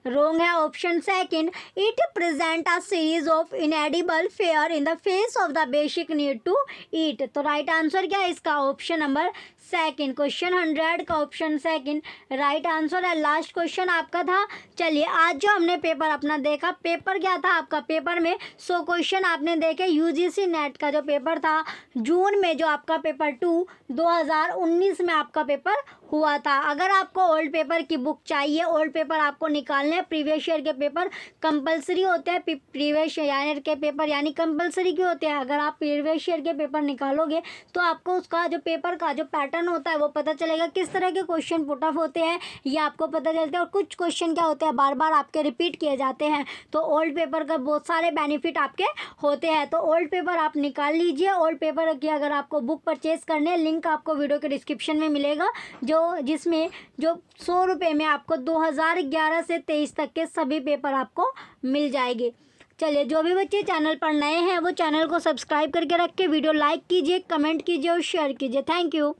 रोंग है। Option second it present a series of inedible fare in the face of the basic need to eat. तो right answer क्या है इसका, option number second. Question 100 का ऑप्शन सेकंड राइट आंसर है। लास्ट क्वेश्चन आपका था। चलिए आज जो हमने पेपर अपना देखा, पेपर क्या था आपका, पेपर में 100 क्वेश्चन आपने देखे। यूजीसी नेट का जो पेपर था जून में, जो आपका पेपर 2 2019 में आपका पेपर हुआ था। अगर आपको ओल्ड पेपर की बुक चाहिए, ओल्ड पेपर आपको निकालना निकालने हैं प्रीवियस ईयर के पेपर कंपलसरी होते हैं। प्रीवियस ईयर के पेपर यानी कंपलसरी क्यों होते हैं? अगर आप प्रीवियस ईयर के पेपर निकालोगे तो आपको उसका जो पेपर का जो पैटर्न होता है वो पता चलेगा, किस तरह के क्वेश्चन पुट ऑफ होते हैं ये आपको पता चलता है। और कुछ क्वेश्चन क्या होते हैं बार बार आपके रिपीट किए जाते हैं, तो ओल्ड पेपर का बहुत सारे बेनिफिट आपके होते हैं। तो ओल्ड पेपर आप निकाल लीजिए। ओल्ड पेपर की अगर आपको बुक परचेज करने, लिंक आपको वीडियो के डिस्क्रिप्शन में मिलेगा, जिसमें जो 100 रुपये में आपको 2011 से 23 तक के सभी पेपर आपको मिल जाएंगे। चलिए, जो भी बच्चे चैनल पर नए हैं वो चैनल को सब्सक्राइब करके रख के वीडियो लाइक कीजिए, कमेंट कीजिए और शेयर कीजिए। Thank you.